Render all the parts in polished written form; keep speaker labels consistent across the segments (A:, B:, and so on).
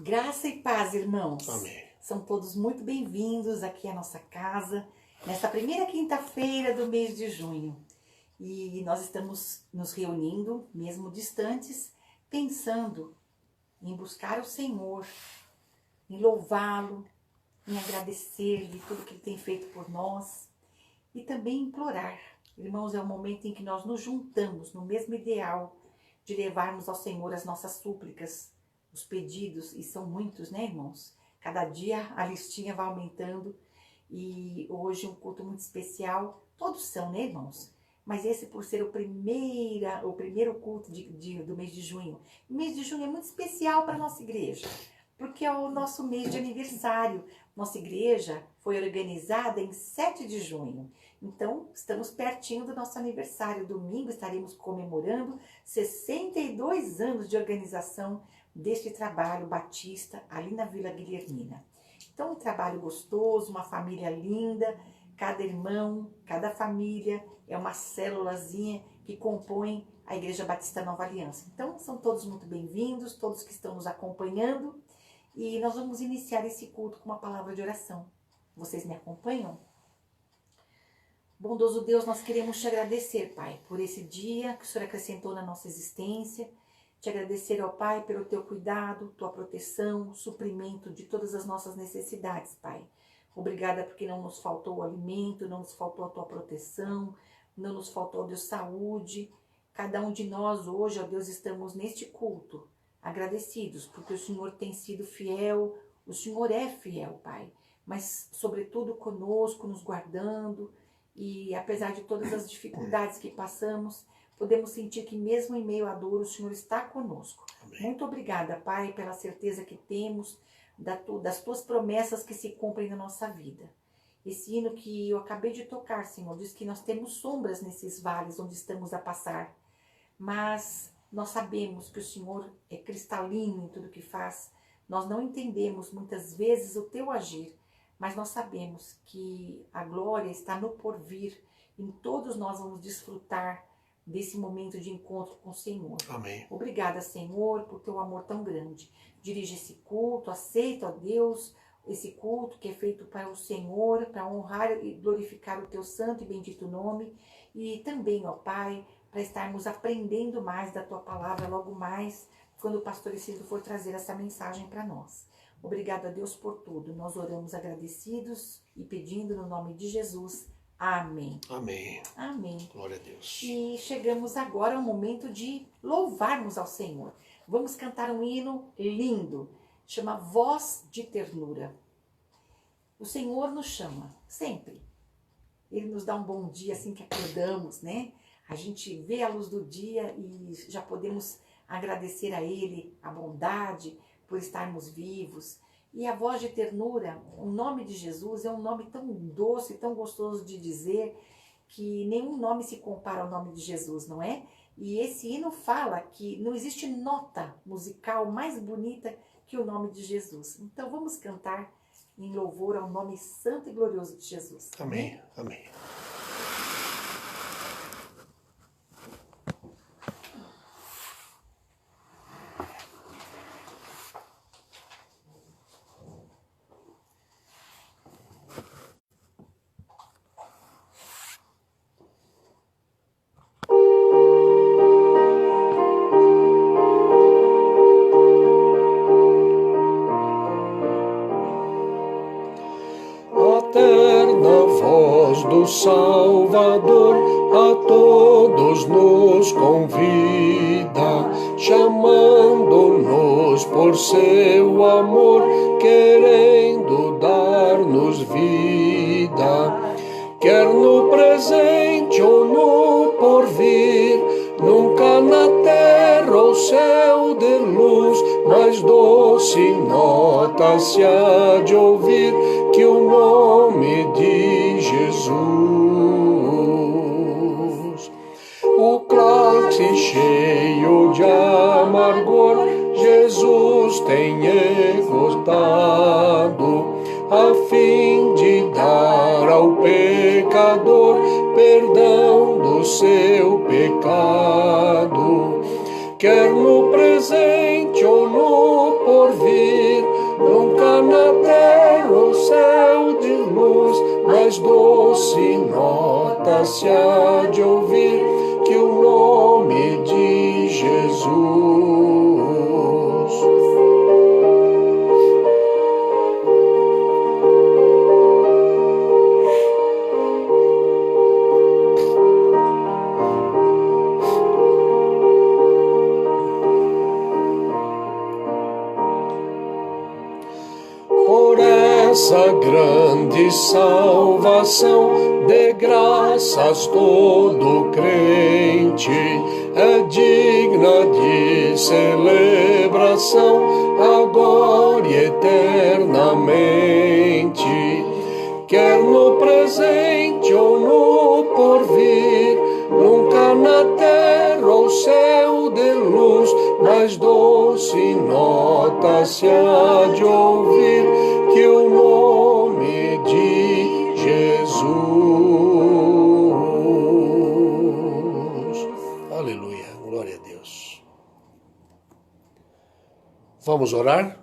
A: Graça e paz, irmãos.
B: Amém.
A: São todos muito bem-vindos aqui à nossa casa, nesta primeira quinta-feira do mês de junho. E nós estamos nos reunindo, mesmo distantes, pensando em buscar o Senhor, em louvá-lo, em agradecer-lhe tudo que Ele tem feito por nós e também implorar. Irmãos, é o momento em que nós nos juntamos no mesmo ideal de levarmos ao Senhor as nossas súplicas, os pedidos, e são muitos, né, irmãos? Cada dia a listinha vai aumentando e hoje um culto muito especial. Todos são, né, irmãos? Mas esse, por ser o primeiro culto do mês de junho. O mês de junho é muito especial para a nossa igreja, porque é o nosso mês de aniversário. Nossa igreja foi organizada em 7 de junho. Então, estamos pertinho do nosso aniversário. Domingo estaremos comemorando 62 anos de organização deste trabalho batista ali na Vila Guilhermina. Então, um trabalho gostoso, uma família linda, cada irmão, cada família é uma célulazinha que compõe a Igreja Batista Nova Aliança. Então, são todos muito bem-vindos, todos que estão nos acompanhando, e nós vamos iniciar esse culto com uma palavra de oração. Vocês me acompanham? Bondoso Deus, nós queremos te agradecer, Pai, por esse dia que o Senhor acrescentou na nossa existência. Te agradecer, ó Pai, pelo teu cuidado, tua proteção, suprimento de todas as nossas necessidades, Pai. Obrigada porque não nos faltou o alimento, não nos faltou a tua proteção, não nos faltou, ó Deus, saúde. Cada um de nós hoje, ó Deus, estamos neste culto agradecidos, porque o Senhor tem sido fiel, o Senhor é fiel, Pai. Mas, sobretudo, conosco, nos guardando, e apesar de todas as dificuldades que passamos, podemos sentir que mesmo em meio à dor, o Senhor está conosco. Amém. Muito obrigada, Pai, pela certeza que temos das tuas promessas que se cumprem na nossa vida. Esse hino que eu acabei de tocar, Senhor, diz que nós temos sombras nesses vales onde estamos a passar, mas nós sabemos que o Senhor é cristalino em tudo que faz. Nós não entendemos muitas vezes o teu agir, mas nós sabemos que a glória está no porvir. Em todos nós vamos desfrutar desse momento de encontro com o Senhor.
B: Amém.
A: Obrigada, Senhor, por teu amor tão grande. Dirige esse culto, aceita, ó Deus, esse culto que é feito para o Senhor, para honrar e glorificar o teu santo e bendito nome. E também, ó Pai, para estarmos aprendendo mais da tua palavra logo mais, quando o pastor Isidro for trazer essa mensagem para nós. Obrigada, Deus, por tudo. Nós oramos agradecidos e pedindo no nome de Jesus. Amém.
B: Amém.
A: Amém.
B: Glória a Deus.
A: E chegamos agora ao momento de louvarmos ao Senhor. Vamos cantar um hino lindo, chama Voz de Ternura. O Senhor nos chama, sempre. Ele nos dá um bom dia assim que acordamos, né? A gente vê a luz do dia e já podemos agradecer a Ele a bondade por estarmos vivos. E a voz de ternura, o nome de Jesus é um nome tão doce, tão gostoso de dizer, que nenhum nome se compara ao nome de Jesus, não é? E esse hino fala que não existe nota musical mais bonita que o nome de Jesus. Então vamos cantar em louvor ao nome santo e glorioso de Jesus.
B: Amém. Amém. Do Salvador a todos nos convida, chamando-nos por seu amor, querendo dar-nos vida. Quer no presente ou no porvir, nunca na terra ou céu de luz, mais doce nota se há de ouvir que o nome de Jesus. O cálice cheio de amargor, Jesus tem esgotado, a fim de dar ao pecador perdão do seu pecado. Quer no presente ou no porvir, nessa grande salvação, dê graças todo crente, é digna de celebração, agora e eternamente. Quer no presente ou no porvir, nunca na terra ou céu de luz, mais doce nota se há de ouvir que o nome de Jesus. Aleluia, glória a Deus. Vamos orar?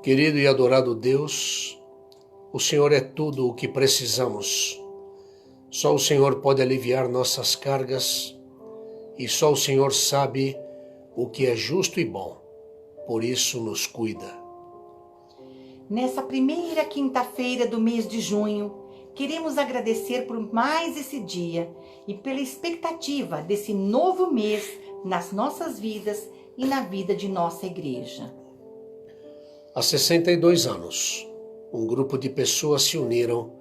B: Querido e adorado Deus, o Senhor é tudo o que precisamos. Só o Senhor pode aliviar nossas cargas e só o Senhor sabe o que é justo e bom. Por isso nos cuida.
A: Nessa primeira quinta-feira do mês de junho, queremos agradecer por mais esse dia e pela expectativa desse novo mês nas nossas vidas e na vida de nossa igreja.
B: Há 62 anos, um grupo de pessoas se uniram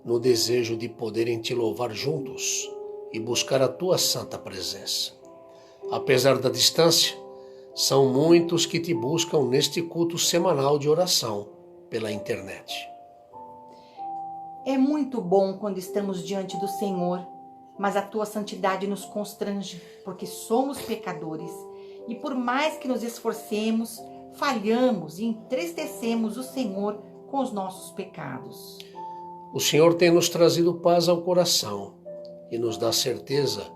B: no desejo de poderem te louvar juntos e buscar a tua santa presença. Apesar da distância, são muitos que te buscam neste culto semanal de oração pela internet.
A: É muito bom quando estamos diante do Senhor, mas a tua santidade nos constrange, porque somos pecadores e por mais que nos esforcemos, falhamos e entristecemos o Senhor com os nossos pecados.
B: O Senhor tem nos trazido paz ao coração e nos dá certeza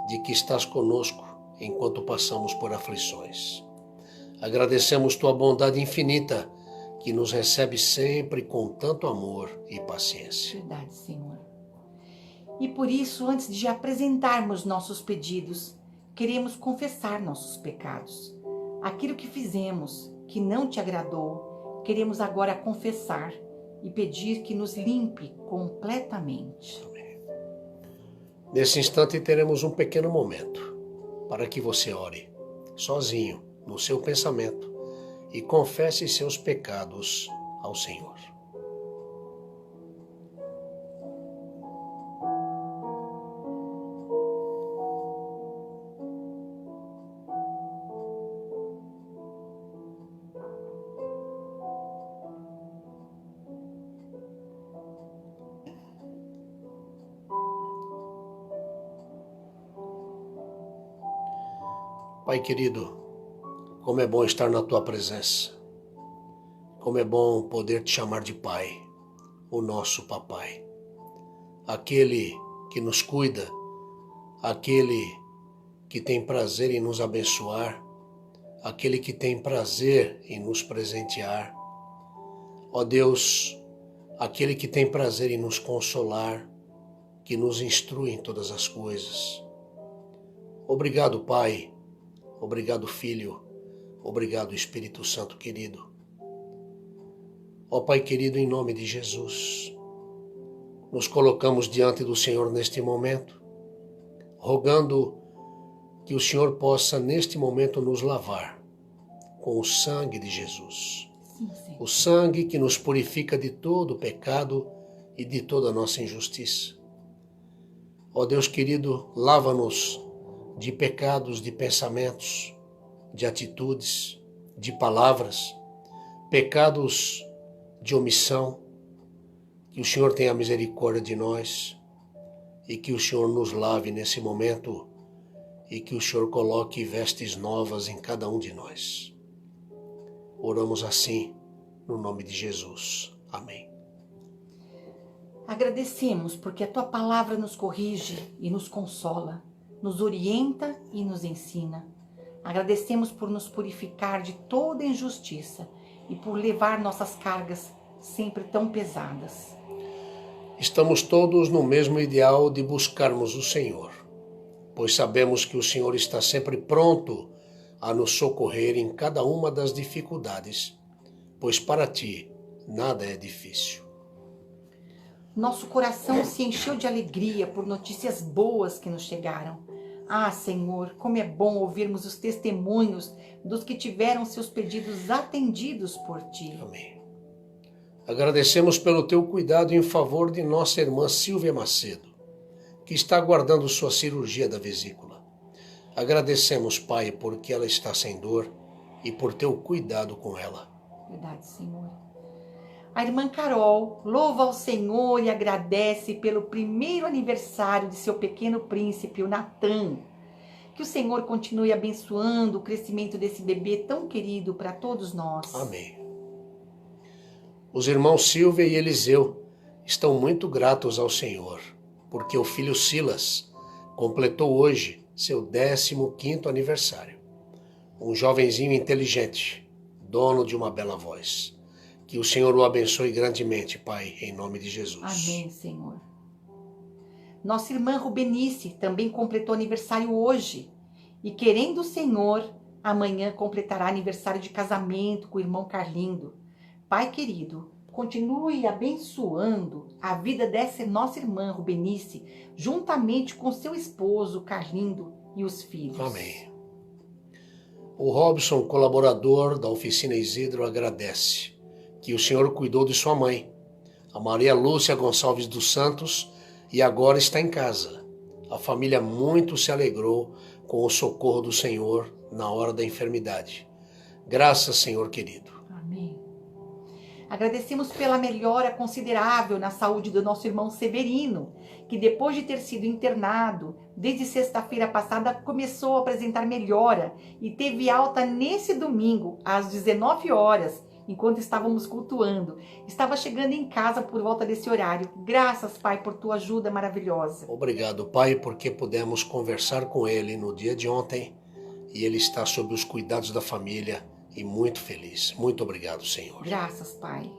B: de que estás conosco enquanto passamos por aflições. Agradecemos tua bondade infinita, que nos recebe sempre com tanto amor e paciência.
A: Verdade, Senhor. E por isso, antes de apresentarmos nossos pedidos, queremos confessar nossos pecados. Aquilo que fizemos, que não te agradou, queremos agora confessar e pedir que nos limpe completamente.
B: Amém. Nesse instante teremos um pequeno momento para que você ore, sozinho, no seu pensamento, e confesse seus pecados ao Senhor. Pai querido, como é bom estar na tua presença. Como é bom poder te chamar de Pai, o nosso Papai. Aquele que nos cuida, aquele que tem prazer em nos abençoar, aquele que tem prazer em nos presentear. Ó Deus, aquele que tem prazer em nos consolar, que nos instrui em todas as coisas. Obrigado, Pai. Obrigado, Filho. Obrigado, Espírito Santo querido. Ó Pai querido, em nome de Jesus, nos colocamos diante do Senhor neste momento, rogando que o Senhor possa neste momento nos lavar com o sangue de Jesus.
A: Sim, Senhor.
B: O sangue que nos purifica de todo o pecado e de toda a nossa injustiça. Ó Deus querido, lava-nos de pecados, de pensamentos, de atitudes, de palavras, pecados de omissão. Que o Senhor tenha misericórdia de nós e que o Senhor nos lave nesse momento e que o Senhor coloque vestes novas em cada um de nós. Oramos assim, no nome de Jesus. Amém.
A: Agradecemos porque a tua palavra nos corrige e nos consola, nos orienta e nos ensina. Agradecemos por nos purificar de toda injustiça e por levar nossas cargas sempre tão pesadas.
B: Estamos todos no mesmo ideal de buscarmos o Senhor, pois sabemos que o Senhor está sempre pronto a nos socorrer em cada uma das dificuldades, pois para ti nada é difícil.
A: Nosso coração se encheu de alegria por notícias boas que nos chegaram. Ah, Senhor, como é bom ouvirmos os testemunhos dos que tiveram seus pedidos atendidos por Ti.
B: Amém. Agradecemos pelo Teu cuidado em favor de nossa irmã Silvia Macedo, que está aguardando sua cirurgia da vesícula. Agradecemos, Pai, porque ela está sem dor e por Teu cuidado com ela.
A: Verdade, Senhor. A irmã Carol louva ao Senhor e agradece pelo primeiro aniversário de seu pequeno príncipe, o Natan. Que o Senhor continue abençoando o crescimento desse bebê tão querido para todos nós.
B: Amém. Os irmãos Silvia e Eliseu estão muito gratos ao Senhor, porque o filho Silas completou hoje seu 15º aniversário. Um jovenzinho inteligente, dono de uma bela voz. Que o Senhor o abençoe grandemente, Pai, em nome de Jesus.
A: Amém, Senhor. Nossa irmã Rubenice também completou aniversário hoje. E querendo o Senhor, amanhã completará aniversário de casamento com o irmão Carlindo. Pai querido, continue abençoando a vida dessa nossa irmã Rubenice, juntamente com seu esposo Carlindo e os filhos.
B: Amém. O Robson, colaborador da oficina Isidro, agradece que o Senhor cuidou de sua mãe, a Maria Lúcia Gonçalves dos Santos, e agora está em casa. A família muito se alegrou com o socorro do Senhor na hora da enfermidade. Graças, Senhor querido.
A: Amém. Agradecemos pela melhora considerável na saúde do nosso irmão Severino, que depois de ter sido internado, desde sexta-feira passada começou a apresentar melhora e teve alta nesse domingo, às 19 horas, enquanto estávamos cultuando. Estava chegando em casa por volta desse horário. Graças, Pai, por tua ajuda maravilhosa.
B: Obrigado, Pai, porque pudemos conversar com ele no dia de ontem e ele está sob os cuidados da família e muito feliz. Muito obrigado, Senhor.
A: Graças, Pai.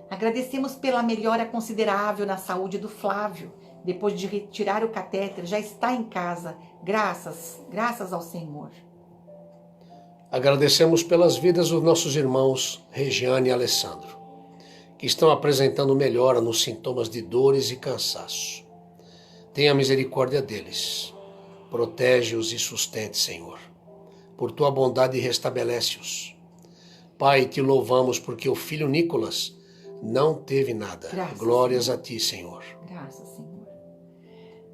A: Agradecemos pela melhora considerável na saúde do Flávio. Depois de retirar o catéter, já está em casa. Graças ao Senhor.
B: Agradecemos pelas vidas dos nossos irmãos Regiane e Alessandro, que estão apresentando melhora nos sintomas de dores e cansaço. Tenha misericórdia deles. Protege-os e sustente, Senhor. Por tua bondade restabelece-os. Pai, te louvamos porque o filho Nicolas não teve nada. Glórias a ti, Senhor.
A: Graças, Senhor.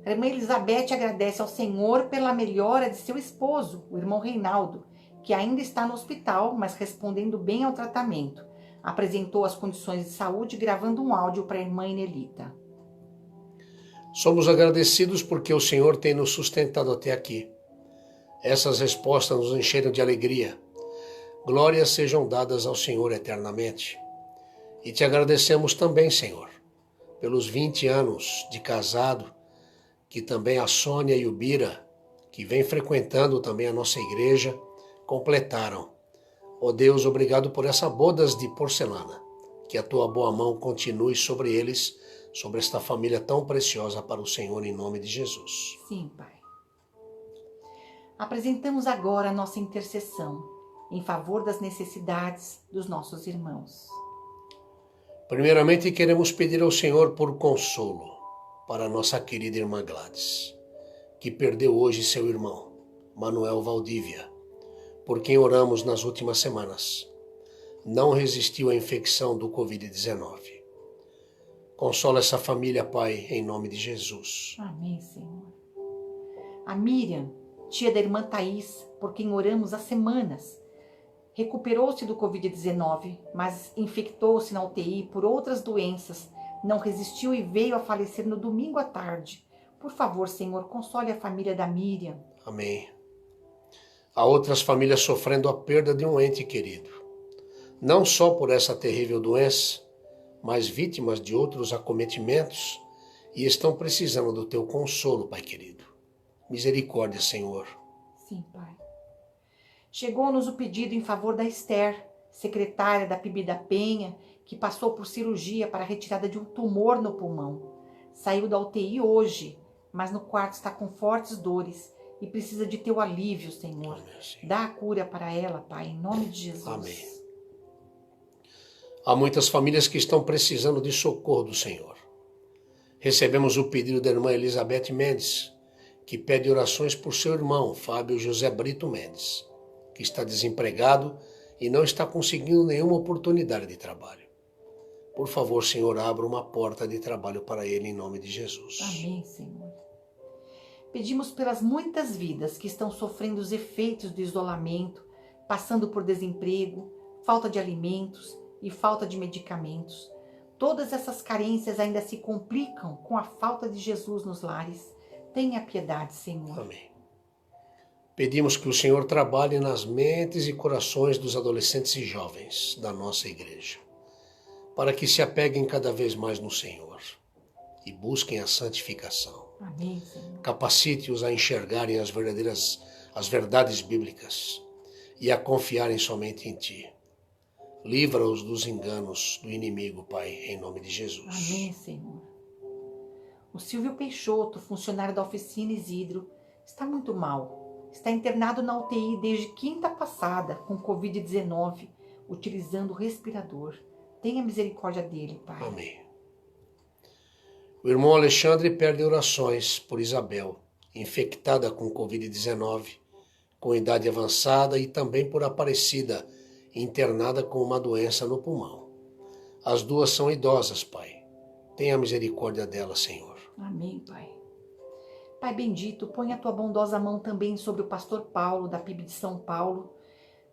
A: A irmã Elizabeth agradece ao Senhor pela melhora de seu esposo, o irmão Reinaldo, que ainda está no hospital, mas respondendo bem ao tratamento. Apresentou as condições de saúde gravando um áudio para a irmã Inelita.
B: Somos agradecidos porque o Senhor tem nos sustentado até aqui. Essas respostas nos encheram de alegria. Glórias sejam dadas ao Senhor eternamente. E te agradecemos também, Senhor, pelos 20 anos de casado, que também a Sônia e o Bira, que vem frequentando também a nossa igreja, completaram. Ó Deus, obrigado por essa bodas de porcelana. Que a tua boa mão continue sobre eles, sobre esta família tão preciosa para o Senhor, em nome de Jesus.
A: Sim, Pai. Apresentamos agora a nossa intercessão em favor das necessidades dos nossos irmãos.
B: Primeiramente, queremos pedir ao Senhor por consolo para a nossa querida irmã Gladys, que perdeu hoje seu irmão, Manuel Valdívia, por quem oramos nas últimas semanas. Não resistiu à infecção do Covid-19. Consola essa família, Pai, em nome de Jesus.
A: Amém, Senhor. A Miriam, tia da irmã Thaís, por quem oramos há semanas, recuperou-se do Covid-19, mas infectou-se na UTI por outras doenças, não resistiu e veio a falecer no domingo à tarde. Por favor, Senhor, console a família da Miriam.
B: Amém. Há outras famílias sofrendo a perda de um ente querido, não só por essa terrível doença, mas vítimas de outros acometimentos e estão precisando do teu consolo, Pai querido. Misericórdia, Senhor.
A: Sim, Pai. Chegou-nos o pedido em favor da Esther, secretária da PIB da Penha, que passou por cirurgia para a retirada de um tumor no pulmão. Saiu da UTI hoje, mas no quarto está com fortes dores e precisa de teu alívio, Senhor.
B: Amém.
A: Dá a cura para ela, Pai, em nome de Jesus.
B: Amém. Há muitas famílias que estão precisando de socorro do Senhor. Recebemos o pedido da irmã Elizabeth Mendes, que pede orações por seu irmão, Fábio José Brito Mendes, que está desempregado e não está conseguindo nenhuma oportunidade de trabalho. Por favor, Senhor, abra uma porta de trabalho para ele em nome de Jesus.
A: Amém, Senhor. Pedimos pelas muitas vidas que estão sofrendo os efeitos do isolamento, passando por desemprego, falta de alimentos e falta de medicamentos. Todas essas carências ainda se complicam com a falta de Jesus nos lares. Tenha piedade, Senhor.
B: Amém. Pedimos que o Senhor trabalhe nas mentes e corações dos adolescentes e jovens da nossa igreja, para que se apeguem cada vez mais no Senhor e busquem a santificação.
A: Amém, Senhor.
B: Capacite-os a enxergarem as verdades bíblicas e a confiarem somente em Ti. Livra-os dos enganos do inimigo, Pai, em nome de Jesus.
A: Amém, Senhor. O Silvio Peixoto, funcionário da oficina Isidro, está muito mal. Está internado na UTI desde quinta passada com Covid-19, utilizando o respirador. Tenha misericórdia dele, Pai.
B: Amém. O irmão Alexandre pede orações por Isabel, infectada com Covid-19, com idade avançada, e também por Aparecida, internada com uma doença no pulmão. As duas são idosas, Pai. Tenha misericórdia delas, Senhor.
A: Amém, Pai. Pai bendito, põe a tua bondosa mão também sobre o pastor Paulo, da PIB de São Paulo,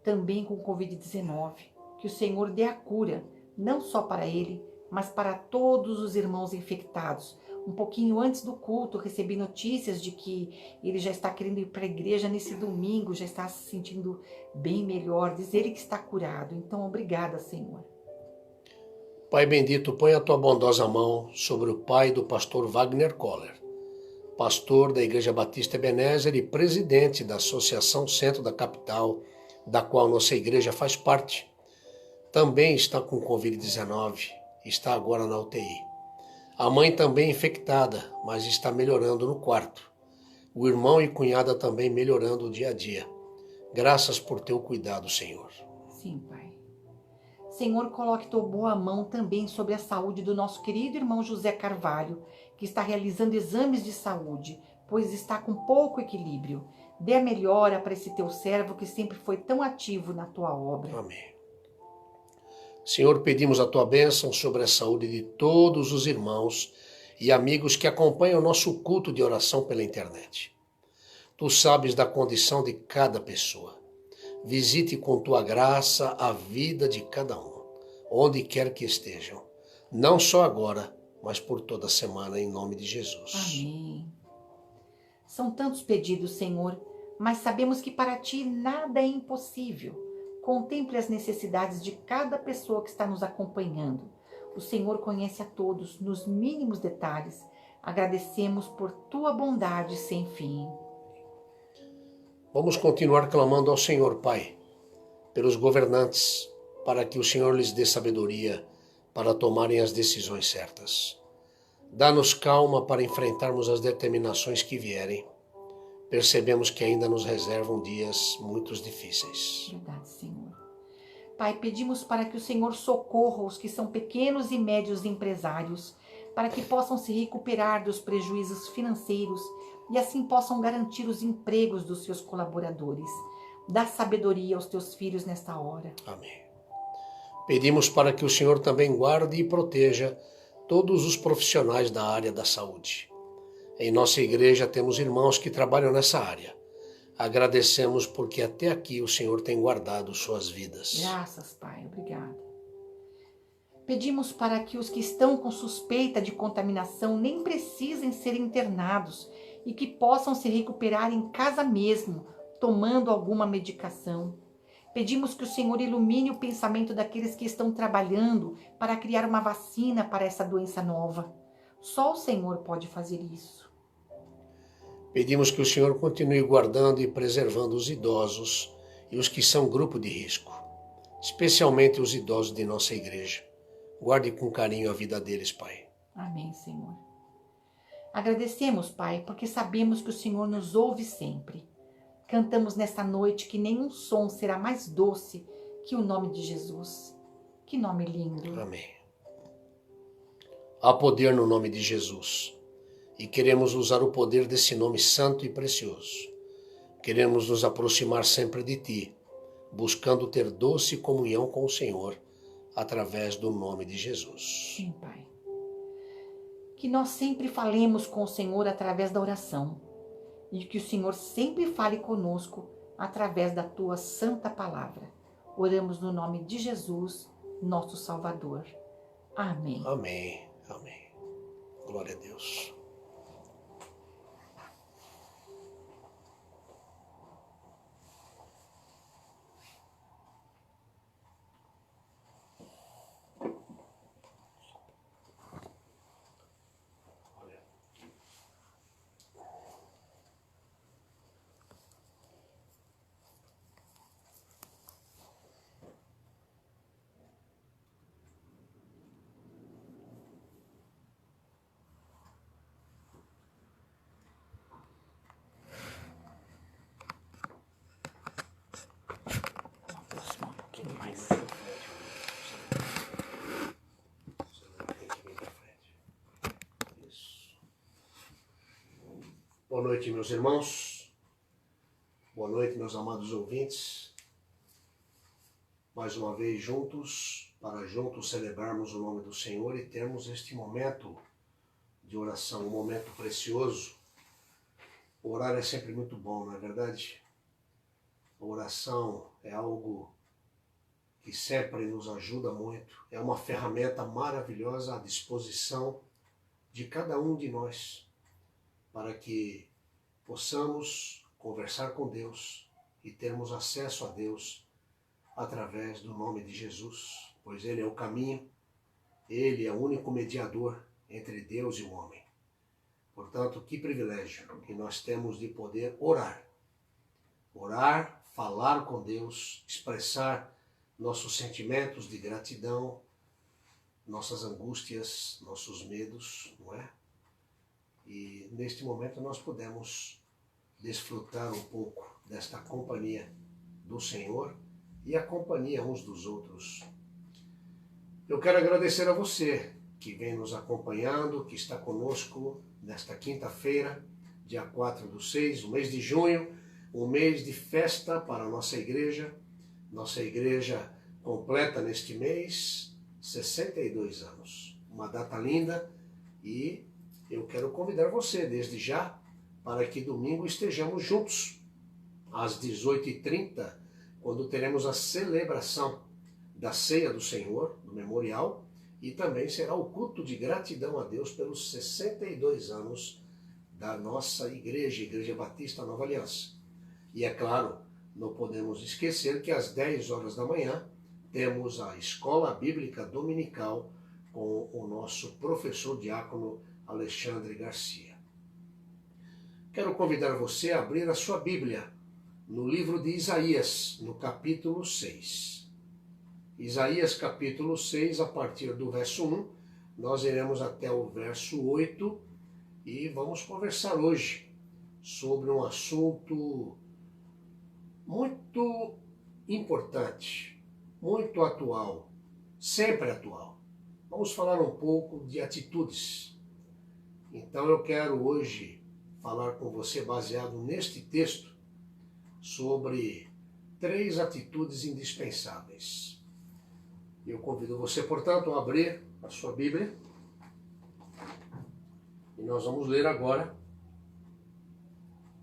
A: também com Covid-19. Que o Senhor dê a cura, não só para ele, mas para todos os irmãos infectados. Um pouquinho antes do culto, recebi notícias de que ele já está querendo ir para a igreja nesse domingo, já está se sentindo bem melhor, diz ele que está curado. Então, obrigada, Senhor.
B: Pai bendito, põe a tua bondosa mão sobre o pai do pastor Wagner Koller, pastor da Igreja Batista Ebenezer e presidente da Associação Centro da Capital, da qual nossa igreja faz parte. Também está com Covid-19, está agora na UTI. A mãe também infectada, mas está melhorando no quarto. O irmão e cunhada também melhorando dia a dia. Graças por teu cuidado, Senhor.
A: Sim, Pai. Senhor, coloque tua boa mão também sobre a saúde do nosso querido irmão José Carvalho, que está realizando exames de saúde, pois está com pouco equilíbrio. Dê a melhora para esse teu servo que sempre foi tão ativo na tua obra.
B: Amém. Senhor, pedimos a tua bênção sobre a saúde de todos os irmãos e amigos que acompanham o nosso culto de oração pela internet. Tu sabes da condição de cada pessoa. Visite com tua graça a vida de cada um, onde quer que estejam, não só agora, mas por toda a semana, em nome de Jesus.
A: Amém. São tantos pedidos, Senhor, mas sabemos que para ti nada é impossível. Contemple as necessidades de cada pessoa que está nos acompanhando. O Senhor conhece a todos nos mínimos detalhes. Agradecemos por tua bondade sem fim.
B: Vamos continuar clamando ao Senhor, Pai, pelos governantes, para que o Senhor lhes dê sabedoria para tomarem as decisões certas. Dá-nos calma para enfrentarmos as determinações que vierem. Percebemos que ainda nos reservam dias muito difíceis.
A: Verdade, Senhor. Pai, pedimos para que o Senhor socorra os que são pequenos e médios empresários, para que possam se recuperar dos prejuízos financeiros e assim possam garantir os empregos dos seus colaboradores. Dá sabedoria aos teus filhos nesta hora.
B: Amém. Pedimos para que o Senhor também guarde e proteja todos os profissionais da área da saúde. Em nossa igreja temos irmãos que trabalham nessa área. Agradecemos porque até aqui o Senhor tem guardado suas vidas.
A: Graças, Pai. Obrigada. Pedimos para que os que estão com suspeita de contaminação nem precisem ser internados e que possam se recuperar em casa mesmo, tomando alguma medicação. Pedimos que o Senhor ilumine o pensamento daqueles que estão trabalhando para criar uma vacina para essa doença nova. Só o Senhor pode fazer isso.
B: Pedimos que o Senhor continue guardando e preservando os idosos e os que são grupo de risco, especialmente os idosos de nossa igreja. Guarde com carinho a vida deles, Pai.
A: Amém, Senhor. Agradecemos, Pai, porque sabemos que o Senhor nos ouve sempre. Cantamos nesta noite que nenhum som será mais doce que o nome de Jesus. Que nome lindo.
B: Amém. Há poder no nome de Jesus. e queremos usar o poder desse nome santo e precioso. Queremos nos aproximar sempre de Ti, buscando ter doce comunhão com o Senhor, através do nome de Jesus.
A: Sim, Pai. Que nós sempre falemos com o Senhor através da oração e que o Senhor sempre fale conosco através da Tua santa palavra. Oramos no nome de Jesus, nosso Salvador. Amém.
B: Amém. Amém. Glória a Deus. Boa noite, meus irmãos. Boa noite, meus amados ouvintes. Mais uma vez juntos, para juntos celebrarmos o nome do Senhor e termos este momento de oração, um momento precioso. Orar é sempre muito bom, não é verdade? A oração é algo que sempre nos ajuda muito. É uma ferramenta maravilhosa à disposição de cada um de nós, para que possamos conversar com Deus e termos acesso a Deus através do nome de Jesus, pois Ele é o caminho, Ele é o único mediador entre Deus e o homem. Portanto, que privilégio que nós temos de poder orar. Orar, falar com Deus, expressar nossos sentimentos de gratidão, nossas angústias, nossos medos, não é? E neste momento nós podemos desfrutar um pouco desta companhia do Senhor e a companhia uns dos outros. Eu quero agradecer a você que vem nos acompanhando, que está conosco nesta quinta-feira, dia 4/6, o mês de junho, um mês de festa para a nossa igreja. Nossa igreja completa neste mês 62 anos. Uma data linda e eu quero convidar você desde já para que domingo estejamos juntos às 18h30, quando teremos a celebração da Ceia do Senhor, do Memorial, e também será o culto de gratidão a Deus pelos 62 anos da nossa igreja, Igreja Batista Nova Aliança. E é claro, não podemos esquecer que às 10 horas da manhã temos a Escola Bíblica Dominical com o nosso professor diácono Alexandre Garcia. Quero convidar você a abrir a sua Bíblia no livro de Isaías, no capítulo 6. Isaías capítulo 6, a partir do verso 1, nós iremos até o verso 8 e vamos conversar hoje sobre um assunto muito importante, muito atual, sempre atual. Vamos falar um pouco de atitudes. Então eu quero hoje falar com você, baseado neste texto, sobre 3 atitudes indispensáveis. Eu convido você, portanto, a abrir a sua Bíblia e nós vamos ler agora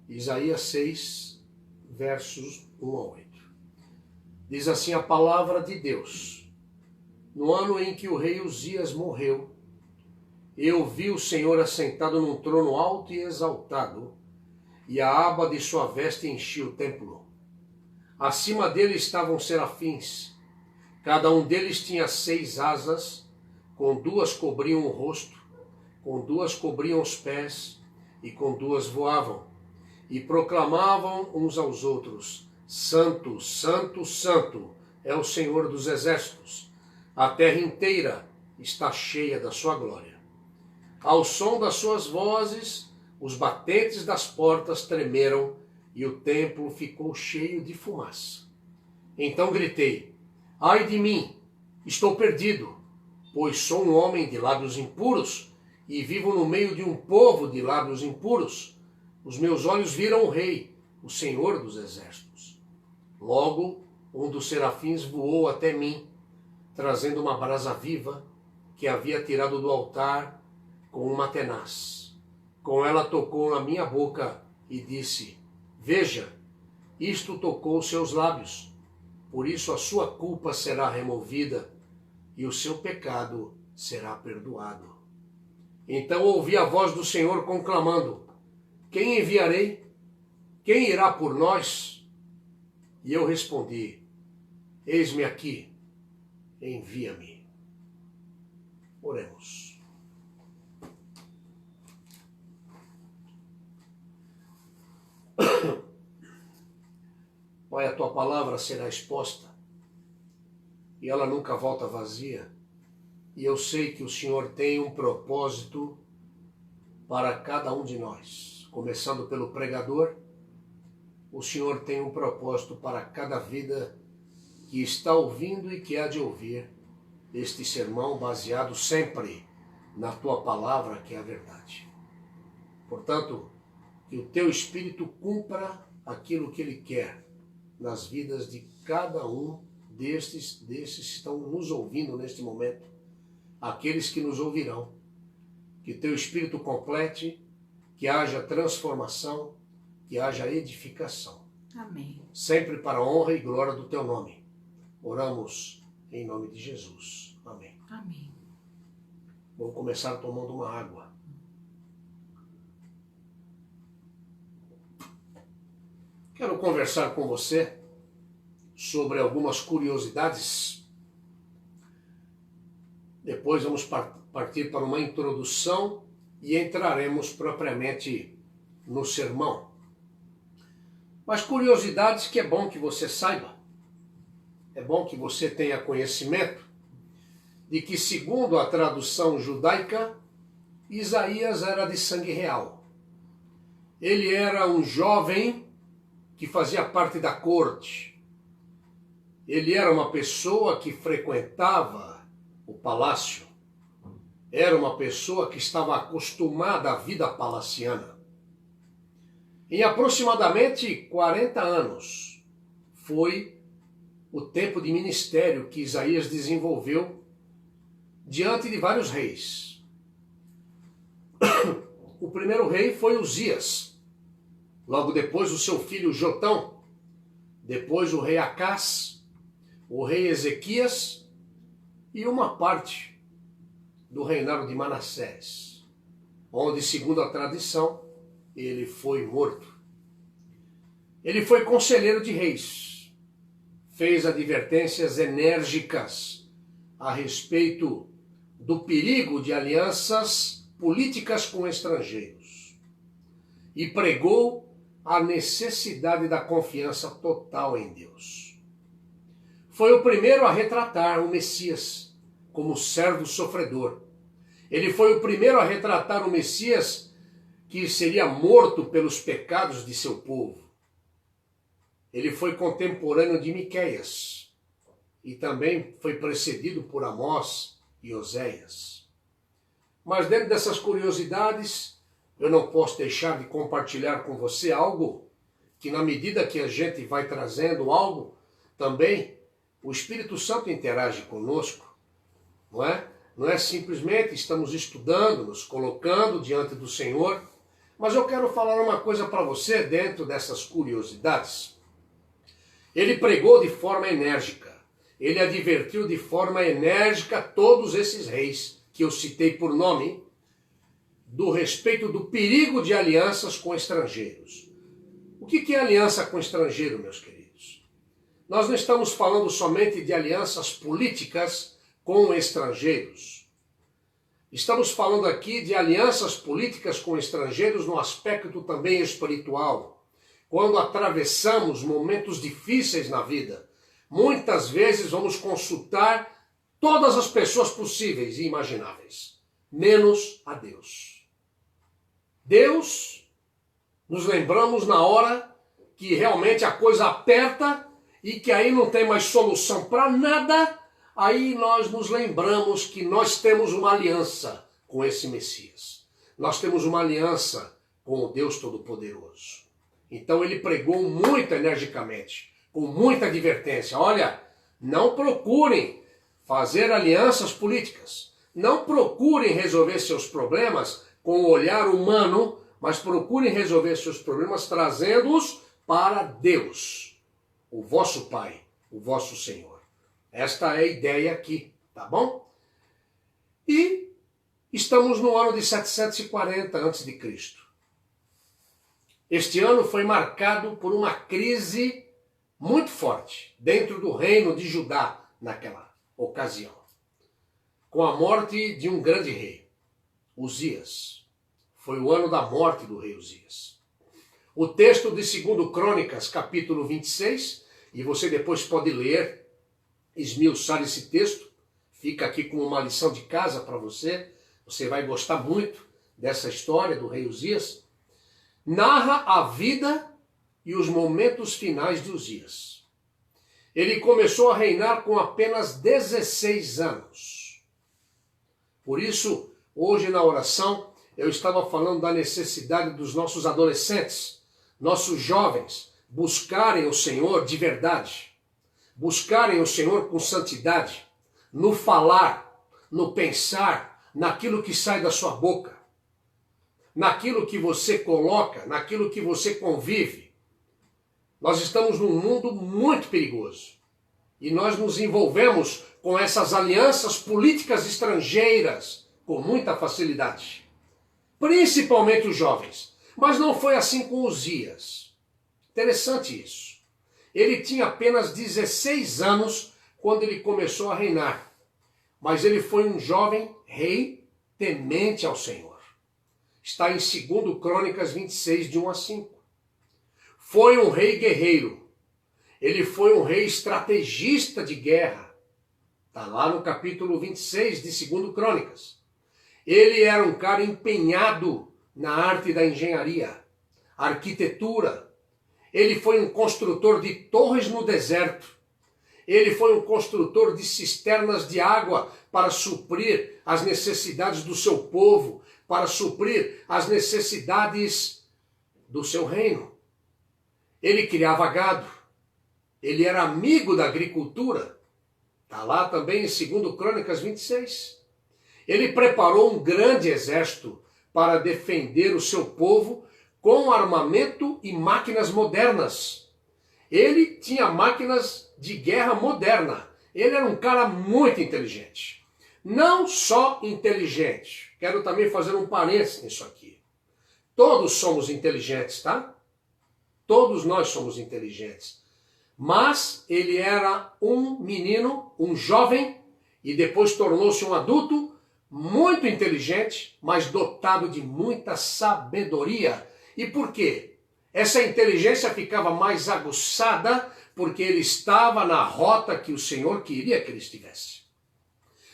B: Isaías 6, versos 1 a 8. Diz assim a palavra de Deus: No ano em que o rei Uzias morreu, eu vi o Senhor assentado num trono alto e exaltado, e a aba de sua veste enchia o templo. Acima dele estavam serafins, cada um deles tinha 6 asas, com 2 cobriam o rosto, com 2 cobriam os pés, e com 2 voavam, e proclamavam uns aos outros: Santo, Santo, Santo é o Senhor dos exércitos, a terra inteira está cheia da sua glória. Ao som das suas vozes, os batentes das portas tremeram e o templo ficou cheio de fumaça. Então gritei: Ai de mim, estou perdido, pois sou um homem de lábios impuros e vivo no meio de um povo de lábios impuros, os meus olhos viram o Rei, o Senhor dos Exércitos. Logo, um dos serafins voou até mim, trazendo uma brasa viva que havia tirado do altar com uma tenaz. Com ela tocou na minha boca e disse: Veja, isto tocou os seus lábios, por isso a sua culpa será removida e o seu pecado será perdoado. Então ouvi a voz do Senhor conclamando: Quem enviarei? Quem irá por nós? E eu respondi: Eis-me aqui, envia-me. Oremos. Pai, a tua palavra será exposta e ela nunca volta vazia. E eu sei que o Senhor tem um propósito para cada um de nós. Começando pelo pregador, o Senhor tem um propósito para cada vida que está ouvindo e que há de ouvir este sermão baseado sempre na tua palavra, que é a verdade. Portanto, que o teu Espírito cumpra aquilo que ele quer nas vidas de cada um destes que estão nos ouvindo neste momento, aqueles que nos ouvirão. Que teu Espírito complete, que haja transformação, que haja edificação.
A: Amém.
B: Sempre para a honra e glória do teu nome. Oramos em nome de Jesus. Amém.
A: Amém.
B: Vamos começar tomando uma água. Quero conversar com você sobre algumas curiosidades. Depois vamos partir para uma introdução e entraremos propriamente no sermão. Mas curiosidades que é bom que você saiba. É bom que você tenha conhecimento de que, segundo a tradução judaica, Isaías era de sangue real. Ele era um jovem que fazia parte da corte. Ele era uma pessoa que frequentava o palácio. Era uma pessoa que estava acostumada à vida palaciana. Em aproximadamente 40 anos foi o tempo de ministério que Isaías desenvolveu diante de vários reis. O primeiro rei foi Uzias. Logo depois o seu filho Jotão. Depois o rei Acás, o rei Ezequias e uma parte do reinado de Manassés, onde, segundo a tradição, ele foi morto. Ele foi conselheiro de reis, fez advertências enérgicas a respeito do perigo de alianças políticas com estrangeiros e pregou a necessidade da confiança total em Deus. Foi o primeiro a retratar o Messias como servo sofredor. Ele foi o primeiro a retratar o Messias que seria morto pelos pecados de seu povo. Ele foi contemporâneo de Miqueias e também foi precedido por Amós e Oséias. Mas dentro dessas curiosidades, eu não posso deixar de compartilhar com você algo que, na medida que a gente vai trazendo algo, também o Espírito Santo interage conosco, não é? Não é simplesmente estamos estudando, nos colocando diante do Senhor, mas eu quero falar uma coisa para você dentro dessas curiosidades. Ele pregou de forma enérgica, ele advertiu de forma enérgica todos esses reis que eu citei por nome, do respeito do perigo de alianças com estrangeiros. O que é aliança com estrangeiro, meus queridos? Nós não estamos falando somente de alianças políticas com estrangeiros. Estamos falando aqui de alianças políticas com estrangeiros no aspecto também espiritual. Quando atravessamos momentos difíceis na vida, muitas vezes vamos consultar todas as pessoas possíveis e imagináveis, menos a Deus. Deus, nos lembramos na hora que realmente a coisa aperta e que aí não tem mais solução para nada, aí nós nos lembramos que nós temos uma aliança com esse Messias. Nós temos uma aliança com o Deus Todo-Poderoso. Então ele pregou muito energicamente, com muita advertência. Olha, não procurem fazer alianças políticas. Não procurem resolver seus problemas com o olhar humano, mas procurem resolver seus problemas trazendo-os para Deus, o vosso Pai, o vosso Senhor. Esta é a ideia aqui, tá bom? E estamos no ano de 740 a.C. Este ano foi marcado por uma crise muito forte dentro do reino de Judá naquela ocasião, com a morte de um grande rei, Uzias. Foi o ano da morte do rei Uzias. O texto de 2 Crônicas, capítulo 26, e você depois pode ler, esmiuçar esse texto, fica aqui com uma lição de casa para você, você vai gostar muito dessa história do rei Uzias, narra a vida e os momentos finais de Uzias. Ele começou a reinar com apenas 16 anos. Por isso, hoje na oração, eu estava falando da necessidade dos nossos adolescentes, nossos jovens, buscarem o Senhor de verdade, buscarem o Senhor com santidade, no falar, no pensar, naquilo que sai da sua boca, naquilo que você coloca, naquilo que você convive. Nós estamos num mundo muito perigoso e nós nos envolvemos com essas alianças políticas estrangeiras com muita facilidade, principalmente os jovens. Mas não foi assim com Uzias. Interessante isso. Ele tinha apenas 16 anos quando ele começou a reinar, mas ele foi um jovem rei temente ao Senhor. Está em 2 Crônicas 26, de 1 a 5. Foi um rei guerreiro. Ele foi um rei estrategista de guerra. Está lá no capítulo 26 de 2 Crônicas. Ele era um cara empenhado na arte da engenharia, arquitetura. Ele foi um construtor de torres no deserto. Ele foi um construtor de cisternas de água para suprir as necessidades do seu povo, para suprir as necessidades do seu reino. Ele criava gado. Ele era amigo da agricultura. Está lá também em 2 Crônicas 26. Ele preparou um grande exército para defender o seu povo com armamento e máquinas modernas. Ele tinha máquinas de guerra moderna. Ele era um cara muito inteligente. Não só inteligente. Quero também fazer um parênteses nisso aqui. Todos somos inteligentes, tá? Todos nós somos inteligentes. Mas ele era um menino, um jovem, e depois tornou-se um adulto muito inteligente, mas dotado de muita sabedoria. E por quê? Essa inteligência ficava mais aguçada porque ele estava na rota que o Senhor queria que ele estivesse.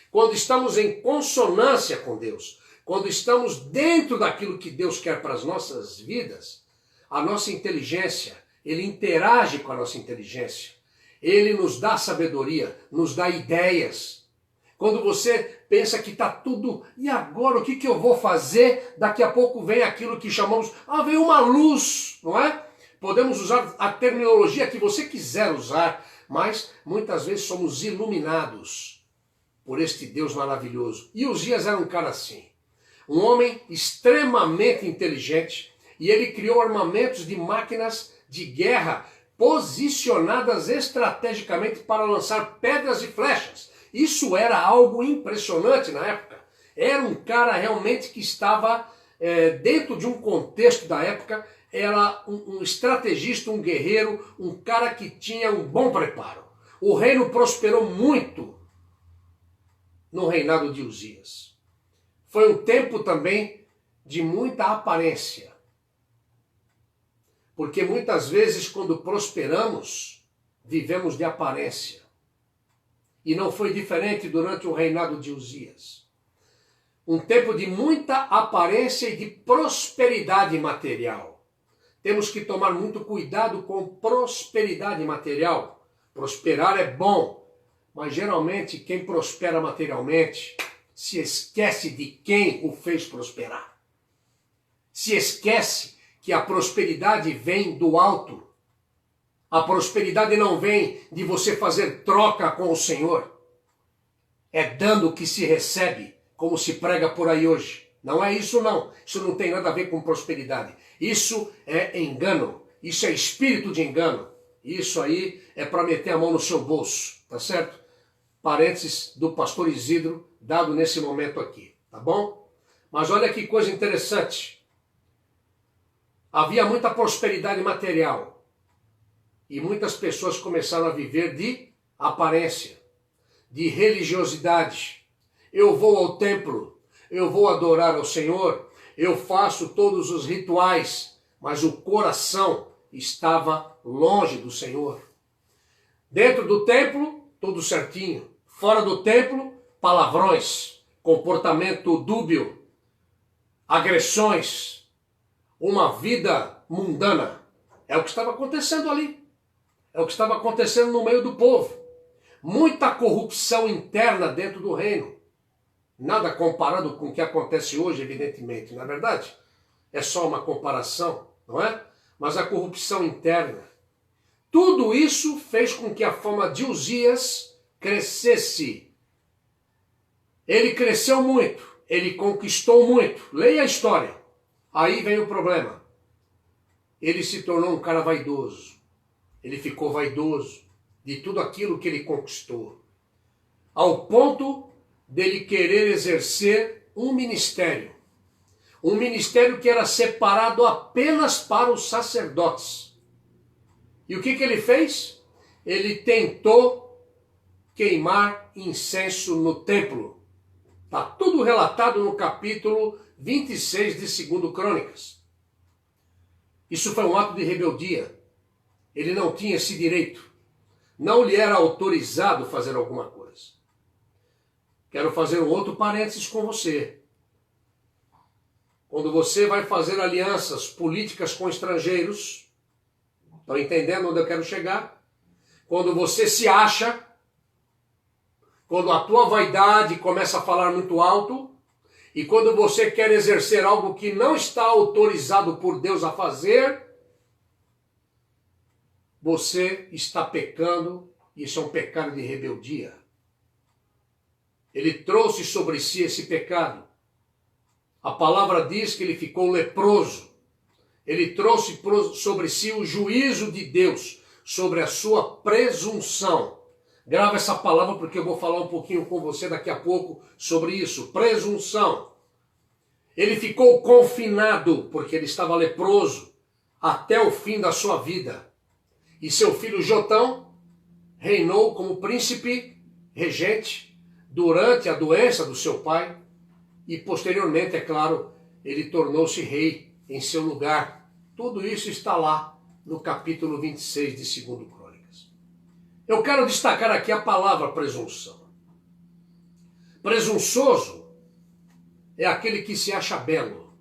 B: Quando estamos em consonância com Deus, quando estamos dentro daquilo que Deus quer para as nossas vidas, a nossa inteligência, ele interage com a nossa inteligência. Ele nos dá sabedoria, nos dá ideias. Quando você pensa que está tudo, e agora o que eu vou fazer? Daqui a pouco vem aquilo que chamamos, vem uma luz, não é? Podemos usar a terminologia que você quiser usar, mas muitas vezes somos iluminados por este Deus maravilhoso. E Uzias era um cara assim, um homem extremamente inteligente, e ele criou armamentos de máquinas de guerra posicionadas estrategicamente para lançar pedras e flechas. Isso era algo impressionante na época. Era um cara realmente que estava dentro de um contexto da época, era um estrategista, um guerreiro, um cara que tinha um bom preparo. O reino prosperou muito no reinado de Uzias. Foi um tempo também de muita aparência. Porque muitas vezes quando prosperamos, vivemos de aparência. E não foi diferente durante o reinado de Uzias. Um tempo de muita aparência e de prosperidade material. Temos que tomar muito cuidado com prosperidade material. Prosperar é bom, mas geralmente quem prospera materialmente se esquece de quem o fez prosperar. Se esquece que a prosperidade vem do alto. A prosperidade não vem de você fazer troca com o Senhor. É dando que se recebe, como se prega por aí hoje. Não é isso não. Isso não tem nada a ver com prosperidade. Isso é engano. Isso é espírito de engano. Isso aí é para meter a mão no seu bolso, tá certo? Parênteses do pastor Isidro, dado nesse momento aqui, tá bom? Mas olha que coisa interessante. Havia muita prosperidade material. E muitas pessoas começaram a viver de aparência, de religiosidade. Eu vou ao templo, eu vou adorar ao Senhor, eu faço todos os rituais, mas o coração estava longe do Senhor. Dentro do templo, tudo certinho. Fora do templo, palavrões, comportamento dúbio, agressões, uma vida mundana. É o que estava acontecendo ali. É o que estava acontecendo no meio do povo. Muita corrupção interna dentro do reino. Nada comparado com o que acontece hoje, evidentemente, não é verdade? É só uma comparação, não é? Mas a corrupção interna. Tudo isso fez com que a fama de Uzias crescesse. Ele cresceu muito, ele conquistou muito. Leia a história. Aí vem o problema. Ele se tornou um cara vaidoso. Ele ficou vaidoso de tudo aquilo que ele conquistou. Ao ponto dele querer exercer um ministério. Um ministério que era separado apenas para os sacerdotes. E o que ele fez? Ele tentou queimar incenso no templo. Está tudo relatado no capítulo 26 de 2 Crônicas. Isso foi um ato de rebeldia. Ele não tinha esse direito. Não lhe era autorizado fazer alguma coisa. Quero fazer um outro parênteses com você. Quando você vai fazer alianças políticas com estrangeiros, estão entendendo onde eu quero chegar? Quando você se acha, quando a tua vaidade começa a falar muito alto, e quando você quer exercer algo que não está autorizado por Deus a fazer, você está pecando, e isso é um pecado de rebeldia. Ele trouxe sobre si esse pecado. A palavra diz que ele ficou leproso. Ele trouxe sobre si o juízo de Deus sobre a sua presunção. Grava essa palavra porque eu vou falar um pouquinho com você daqui a pouco sobre isso. Presunção. Ele ficou confinado porque ele estava leproso até o fim da sua vida. E seu filho Jotão reinou como príncipe regente durante a doença do seu pai. E posteriormente, é claro, ele tornou-se rei em seu lugar. Tudo isso está lá no capítulo 26 de 2 Crônicas. Eu quero destacar aqui a palavra presunção. Presunçoso é aquele que se acha belo.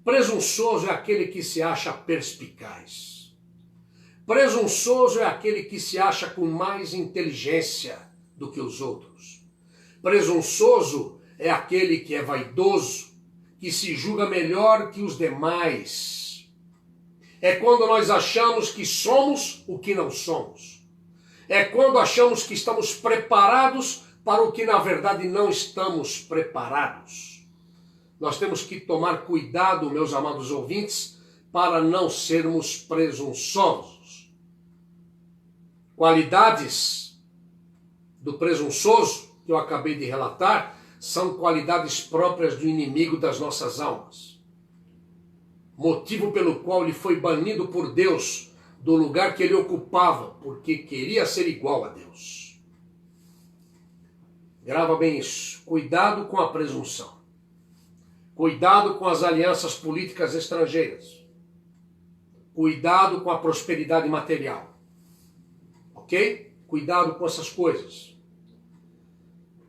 B: Presunçoso é aquele que se acha perspicaz. Presunçoso é aquele que se acha com mais inteligência do que os outros. Presunçoso é aquele que é vaidoso, que se julga melhor que os demais. É quando nós achamos que somos o que não somos. É quando achamos que estamos preparados para o que na verdade não estamos preparados. Nós temos que tomar cuidado, meus amados ouvintes, para não sermos presunçosos. Qualidades do presunçoso, que eu acabei de relatar, são qualidades próprias do inimigo das nossas almas. Motivo pelo qual ele foi banido por Deus do lugar que ele ocupava, porque queria ser igual a Deus. Grava bem isso. Cuidado com a presunção. Cuidado com as alianças políticas estrangeiras. Cuidado com a prosperidade material. Ok? Cuidado com essas coisas.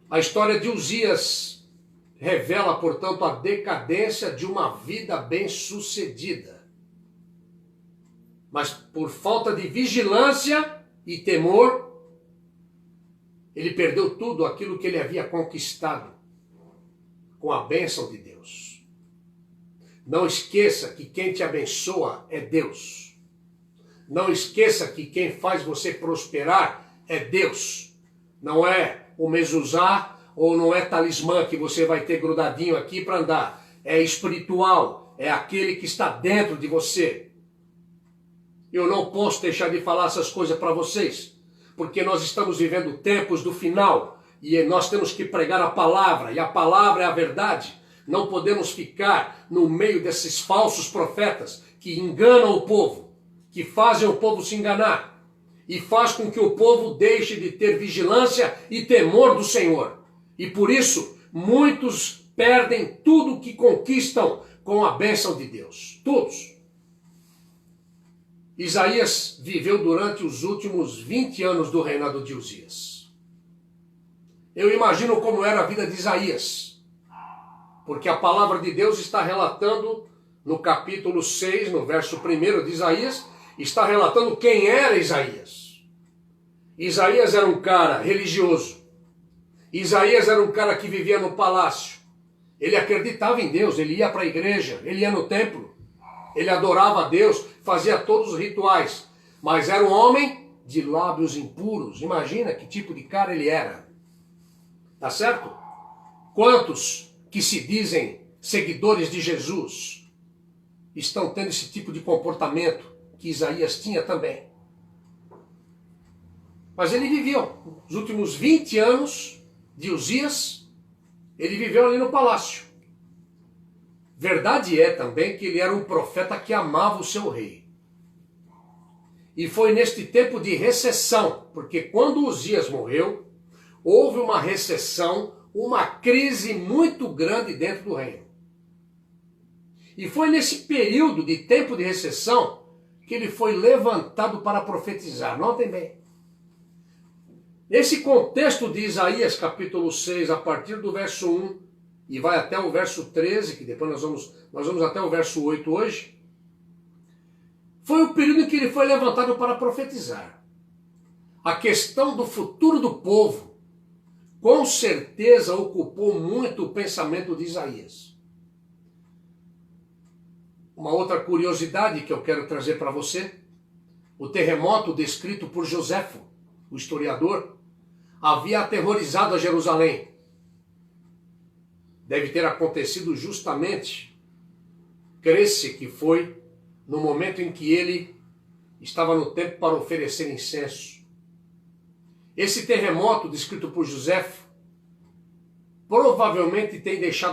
B: A história de Uzias revela, portanto, a decadência de uma vida bem-sucedida. Mas por falta de vigilância e temor, ele perdeu tudo aquilo que ele havia conquistado com a bênção de Deus. Não esqueça que quem te abençoa é Deus. Não esqueça que quem faz você prosperar é Deus. Não é o mezuzá ou não é talismã que você vai ter grudadinho aqui para andar. É espiritual, é aquele que está dentro de você. Eu não posso deixar de falar essas coisas para vocês, porque nós estamos vivendo tempos do final e nós temos que pregar a palavra, e a palavra é a verdade. Não podemos ficar no meio desses falsos profetas que enganam o povo, que fazem o povo se enganar e faz com que o povo deixe de ter vigilância e temor do Senhor. E por isso, muitos perdem tudo que conquistam com a bênção de Deus. Todos. Isaías viveu durante os últimos 20 anos do reinado de Uzias. Eu imagino como era a vida de Isaías, porque a palavra de Deus está relatando no capítulo 6, no verso 1 de Isaías, está relatando quem era Isaías. Isaías era um cara religioso. Isaías era um cara que vivia no palácio. Ele acreditava em Deus, ele ia para a igreja, ele ia no templo. Ele adorava a Deus, fazia todos os rituais, mas era um homem de lábios impuros. Imagina que tipo de cara ele era. Tá certo? Quantos que se dizem seguidores de Jesus estão tendo esse tipo de comportamento que Isaías tinha também? Mas ele viveu os últimos 20 anos de Uzias, ele viveu ali no palácio. Verdade é também que ele era um profeta que amava o seu rei. E foi neste tempo de recessão, porque quando Uzias morreu, houve uma recessão, uma crise muito grande dentro do reino. E foi nesse período de tempo de recessão que ele foi levantado para profetizar. Notem bem. Esse contexto de Isaías, capítulo 6, a partir do verso 1, e vai até o verso 13, que depois nós vamos até o verso 8 hoje, foi o período em que ele foi levantado para profetizar. A questão do futuro do povo, com certeza, ocupou muito o pensamento de Isaías. Uma outra curiosidade que eu quero trazer para você, o terremoto descrito por Joséfo, o historiador, havia aterrorizado a Jerusalém. Deve ter acontecido justamente, crê-se que foi no momento em que ele estava no templo para oferecer incenso. Esse terremoto descrito por Joséfo provavelmente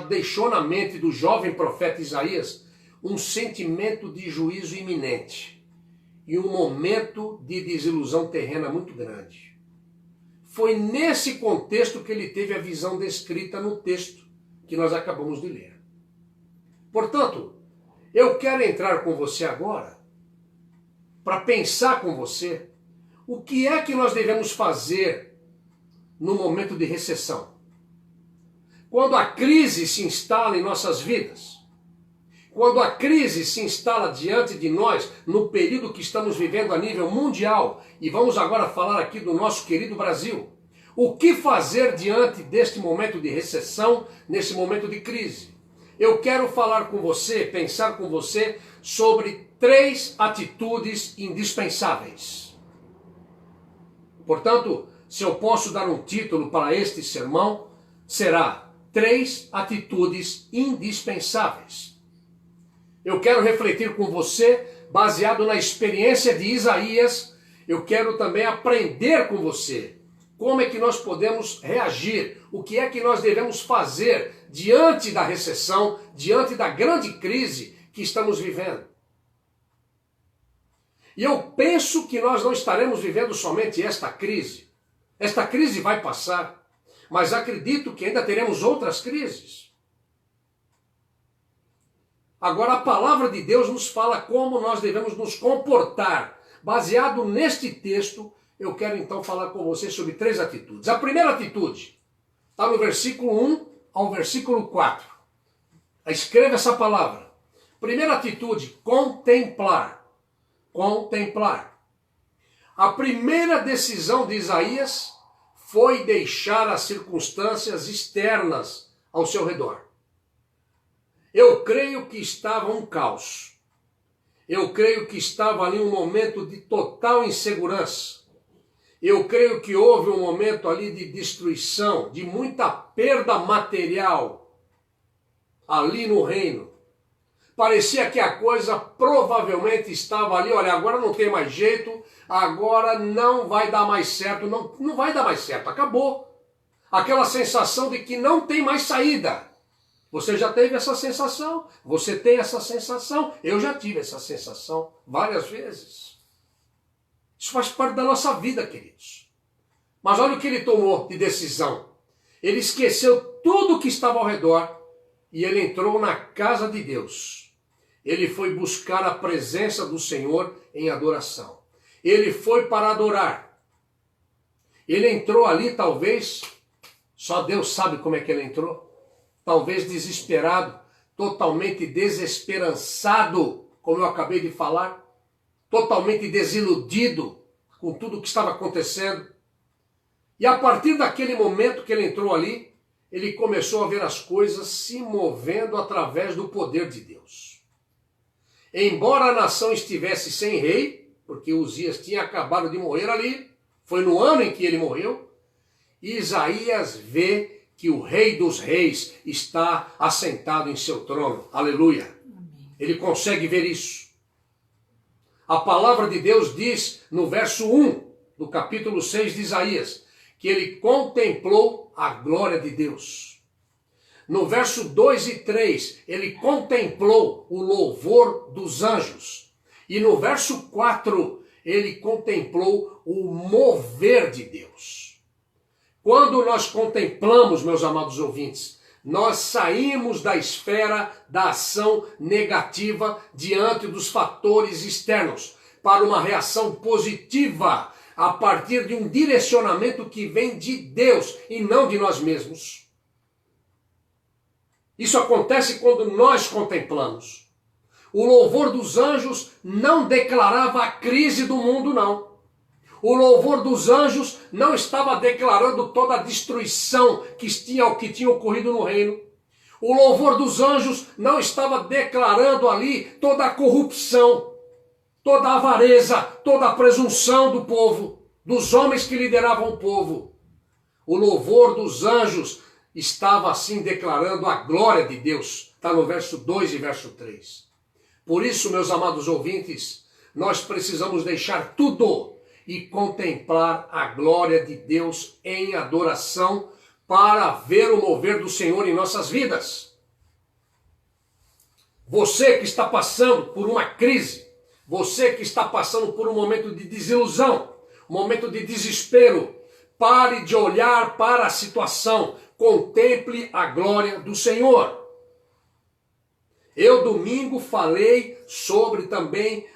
B: deixou na mente do jovem profeta Isaías um sentimento de juízo iminente e um momento de desilusão terrena muito grande. Foi nesse contexto que ele teve a visão descrita no texto que nós acabamos de ler. Portanto, eu quero entrar com você agora para pensar com você o que é que nós devemos fazer no momento de recessão. Quando a crise se instala em nossas vidas, quando a crise se instala diante de nós, no período que estamos vivendo a nível mundial, e vamos agora falar aqui do nosso querido Brasil, o que fazer diante deste momento de recessão, nesse momento de crise? Eu quero falar com você, pensar com você sobre 3 atitudes indispensáveis. Portanto, se eu posso dar um título para este sermão, será 3 atitudes indispensáveis. Eu quero refletir com você, baseado na experiência de Isaías, eu quero também aprender com você como é que nós podemos reagir, o que é que nós devemos fazer diante da recessão, diante da grande crise que estamos vivendo. E eu penso que nós não estaremos vivendo somente esta crise. Esta crise vai passar, mas acredito que ainda teremos outras crises. Agora, a palavra de Deus nos fala como nós devemos nos comportar. Baseado neste texto, eu quero então falar com você sobre 3 atitudes. A primeira atitude está no versículo 1 ao versículo 4. Escreva essa palavra. Primeira atitude, contemplar. Contemplar. A primeira decisão de Isaías foi deixar as circunstâncias externas ao seu redor. Eu creio que estava um caos. Eu creio que estava ali um momento de total insegurança. Eu creio que houve um momento ali de destruição, de muita perda material ali no reino. Parecia que a coisa provavelmente estava ali, olha, agora não tem mais jeito, agora não vai dar mais certo, não vai dar mais certo, acabou. Aquela sensação de que não tem mais saída. Você já teve essa sensação? Você tem essa sensação? Eu já tive essa sensação várias vezes. Isso faz parte da nossa vida, queridos. Mas olha o que ele tomou de decisão. Ele esqueceu tudo o que estava ao redor e ele entrou na casa de Deus. Ele foi buscar a presença do Senhor em adoração. Ele foi para adorar. Ele entrou ali, talvez, só Deus sabe como é que ele entrou. Talvez desesperado, totalmente desesperançado, como eu acabei de falar, totalmente desiludido com tudo o que estava acontecendo. E a partir daquele momento que ele entrou ali, ele começou a ver as coisas se movendo através do poder de Deus. Embora a nação estivesse sem rei, porque Uzias tinha acabado de morrer ali, foi no ano em que ele morreu, Isaías vê que o Rei dos Reis está assentado em seu trono. Aleluia. Amém. Ele consegue ver isso. A palavra de Deus diz no verso 1 do capítulo 6 de Isaías, que ele contemplou a glória de Deus. No verso 2 e 3, ele contemplou o louvor dos anjos. E no verso 4, ele contemplou o mover de Deus. Quando nós contemplamos, meus amados ouvintes, nós saímos da esfera da ação negativa diante dos fatores externos para uma reação positiva a partir de um direcionamento que vem de Deus e não de nós mesmos. Isso acontece quando nós contemplamos. O louvor dos anjos não declarava a crise do mundo, não. O louvor dos anjos não estava declarando toda a destruição que tinha ocorrido no reino. O louvor dos anjos não estava declarando ali toda a corrupção, toda a avareza, toda a presunção do povo, dos homens que lideravam o povo. O louvor dos anjos estava assim declarando a glória de Deus. Está no verso 2 e verso 3. Por isso, meus amados ouvintes, nós precisamos deixar tudo e contemplar a glória de Deus em adoração para ver o mover do Senhor em nossas vidas. Você que está passando por uma crise, você que está passando por um momento de desilusão, um momento de desespero, pare de olhar para a situação, contemple a glória do Senhor. Eu domingo falei sobre também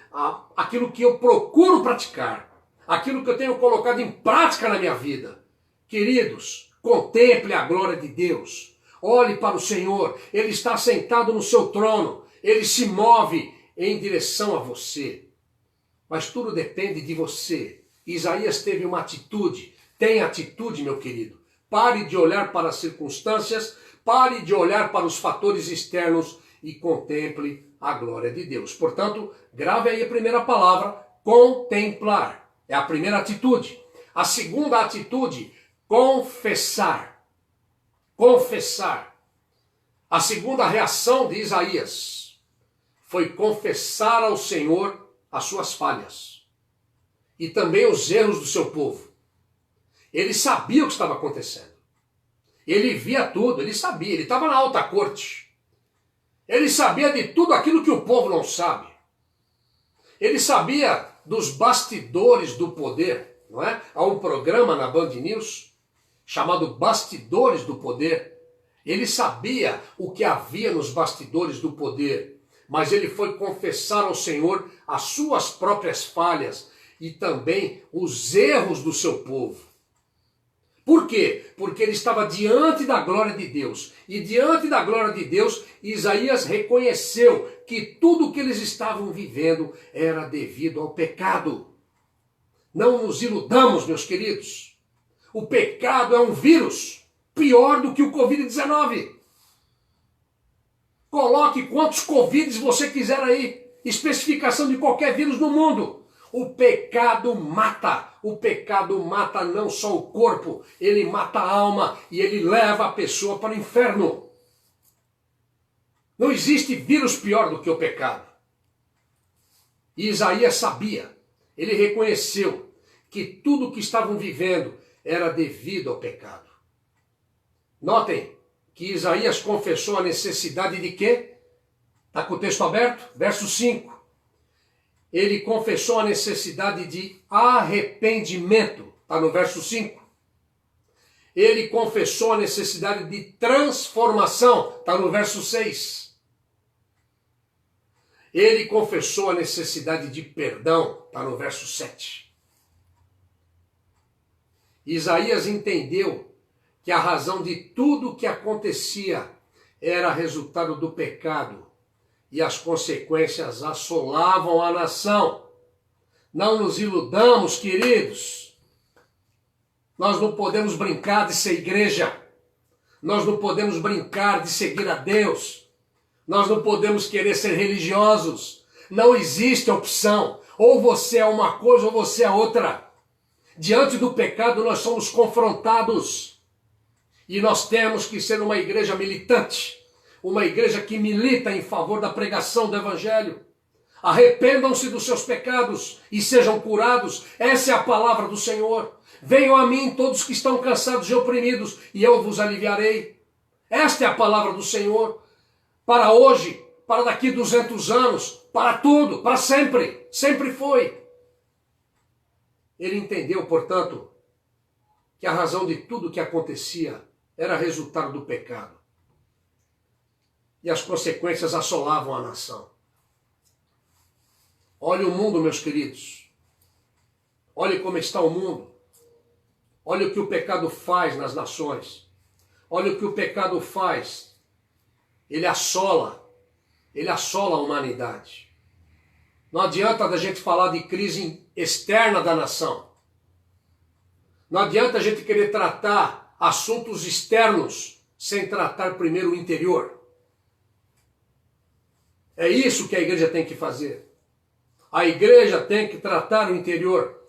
B: aquilo que eu procuro praticar. Aquilo que eu tenho colocado em prática na minha vida. Queridos, contemple a glória de Deus. Olhe para o Senhor. Ele está sentado no seu trono. Ele se move em direção a você. Mas tudo depende de você. Isaías teve uma atitude. Tenha atitude, meu querido. Pare de olhar para as circunstâncias. Pare de olhar para os fatores externos e contemple a glória de Deus. Portanto, grave aí a primeira palavra, contemplar. É a primeira atitude. A segunda atitude, confessar. Confessar. A segunda reação de Isaías foi confessar ao Senhor as suas falhas e também os erros do seu povo. Ele sabia o que estava acontecendo. Ele via tudo, ele sabia, ele estava na alta corte. Ele sabia de tudo aquilo que o povo não sabe. Ele sabia dos bastidores do poder, não é? Há um programa na Band News chamado Bastidores do Poder. Ele sabia o que havia nos bastidores do poder, mas ele foi confessar ao Senhor as suas próprias falhas e também os erros do seu povo. Por quê? Porque ele estava diante da glória de Deus. E diante da glória de Deus, Isaías reconheceu que tudo o que eles estavam vivendo era devido ao pecado. Não nos iludamos, meus queridos. O pecado é um vírus pior do que o Covid-19. Coloque quantos Covids você quiser aí. Especificação de qualquer vírus no mundo. O pecado mata. O pecado mata não só o corpo, ele mata a alma e ele leva a pessoa para o inferno. Não existe vírus pior do que o pecado. E Isaías sabia, ele reconheceu que tudo o que estavam vivendo era devido ao pecado. Notem que Isaías confessou a necessidade de quê? Está com o texto aberto? Verso 5. Ele confessou a necessidade de arrependimento. Está no verso 5. Ele confessou a necessidade de transformação. Está no verso 6. Ele confessou a necessidade de perdão. Está no verso 7. Isaías entendeu que a razão de tudo o que acontecia era resultado do pecado e as consequências assolavam a nação. Não nos iludamos, queridos. Nós não podemos brincar de ser igreja. Nós não podemos brincar de seguir a Deus. Nós não podemos querer ser religiosos. Não existe opção. Ou você é uma coisa ou você é outra. Diante do pecado nós somos confrontados. E nós temos que ser uma igreja militante. Uma igreja que milita em favor da pregação do Evangelho. Arrependam-se dos seus pecados e sejam curados. Essa é a palavra do Senhor. Venham a mim todos que estão cansados e oprimidos, e eu vos aliviarei. Esta é a palavra do Senhor. Para hoje, para daqui 200 anos, para tudo, para sempre. Sempre foi. Ele entendeu, portanto, que a razão de tudo o que acontecia era resultado do pecado. E as consequências assolavam a nação. Olhe o mundo, meus queridos. Olhe como está o mundo. Olhe o que o pecado faz nas nações. Olhe o que o pecado faz. Ele assola a humanidade. Não adianta da gente falar de crise externa da nação. Não adianta a gente querer tratar assuntos externos sem tratar primeiro o interior. É isso que a igreja tem que fazer. A igreja tem que tratar o interior.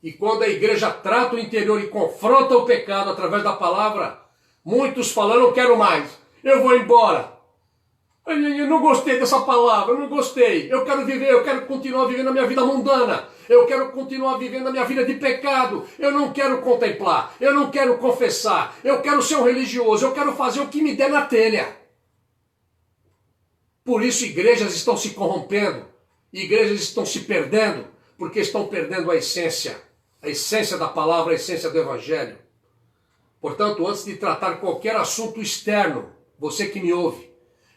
B: E quando a igreja trata o interior e confronta o pecado através da palavra, muitos falam, não quero mais, eu vou embora. Eu não gostei dessa palavra, eu não gostei. Eu quero viver, eu quero continuar vivendo a minha vida mundana. Eu quero continuar vivendo a minha vida de pecado. Eu não quero contemplar, eu não quero confessar. Eu quero ser um religioso, eu quero fazer o que me der na telha. Por isso igrejas estão se corrompendo, igrejas estão se perdendo, porque estão perdendo a essência da palavra, a essência do Evangelho. Portanto, antes de tratar qualquer assunto externo, você que me ouve,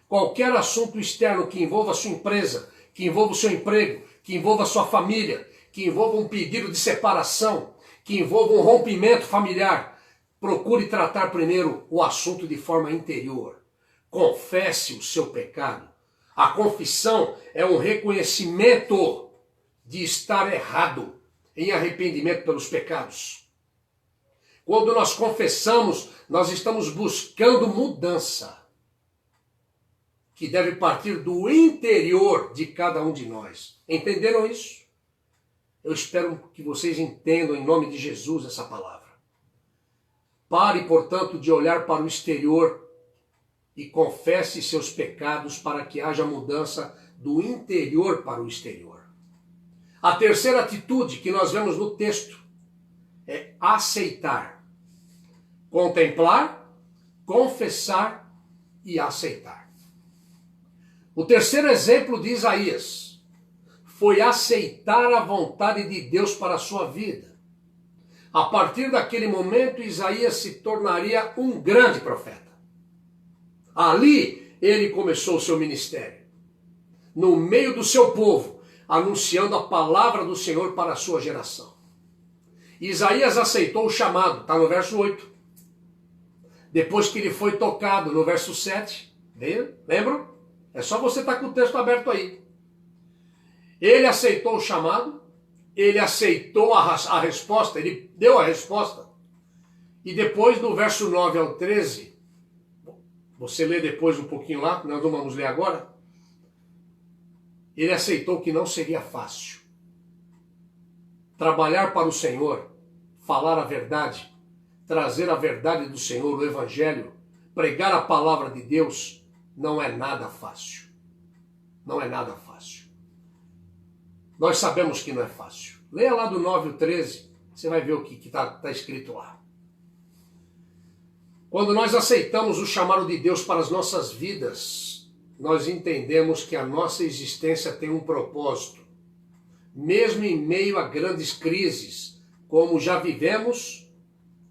B: qualquer assunto externo que envolva a sua empresa, que envolva o seu emprego, que envolva a sua família, que envolva um pedido de separação, que envolva um rompimento familiar, procure tratar primeiro o assunto de forma interior. Confesse o seu pecado. A confissão é um reconhecimento de estar errado em arrependimento pelos pecados. Quando nós confessamos, nós estamos buscando mudança, que deve partir do interior de cada um de nós. Entenderam isso? Eu espero que vocês entendam em nome de Jesus essa palavra. Pare, portanto, de olhar para o exterior e confesse seus pecados para que haja mudança do interior para o exterior. A terceira atitude que nós vemos no texto é aceitar. Contemplar, confessar e aceitar. O terceiro exemplo de Isaías foi aceitar a vontade de Deus para a sua vida. A partir daquele momento, Isaías se tornaria um grande profeta. Ali, ele começou o seu ministério. No meio do seu povo, anunciando a palavra do Senhor para a sua geração. Isaías aceitou o chamado, está no verso 8. Depois que ele foi tocado, no verso 7, lembram? É só você estar com o texto aberto aí. Ele aceitou o chamado, ele aceitou a resposta, ele deu a resposta. E depois, do verso 9 ao 13, Você lê depois um pouquinho lá, nós não vamos ler agora. Ele aceitou que não seria fácil. Trabalhar para o Senhor, falar a verdade, trazer a verdade do Senhor, o Evangelho, pregar a palavra de Deus, não é nada fácil. Não é nada fácil. Nós sabemos que não é fácil. Leia lá do 9 ao 13, você vai ver o que está escrito lá. Quando nós aceitamos o chamado de Deus para as nossas vidas, nós entendemos que a nossa existência tem um propósito. Mesmo em meio a grandes crises, como já vivemos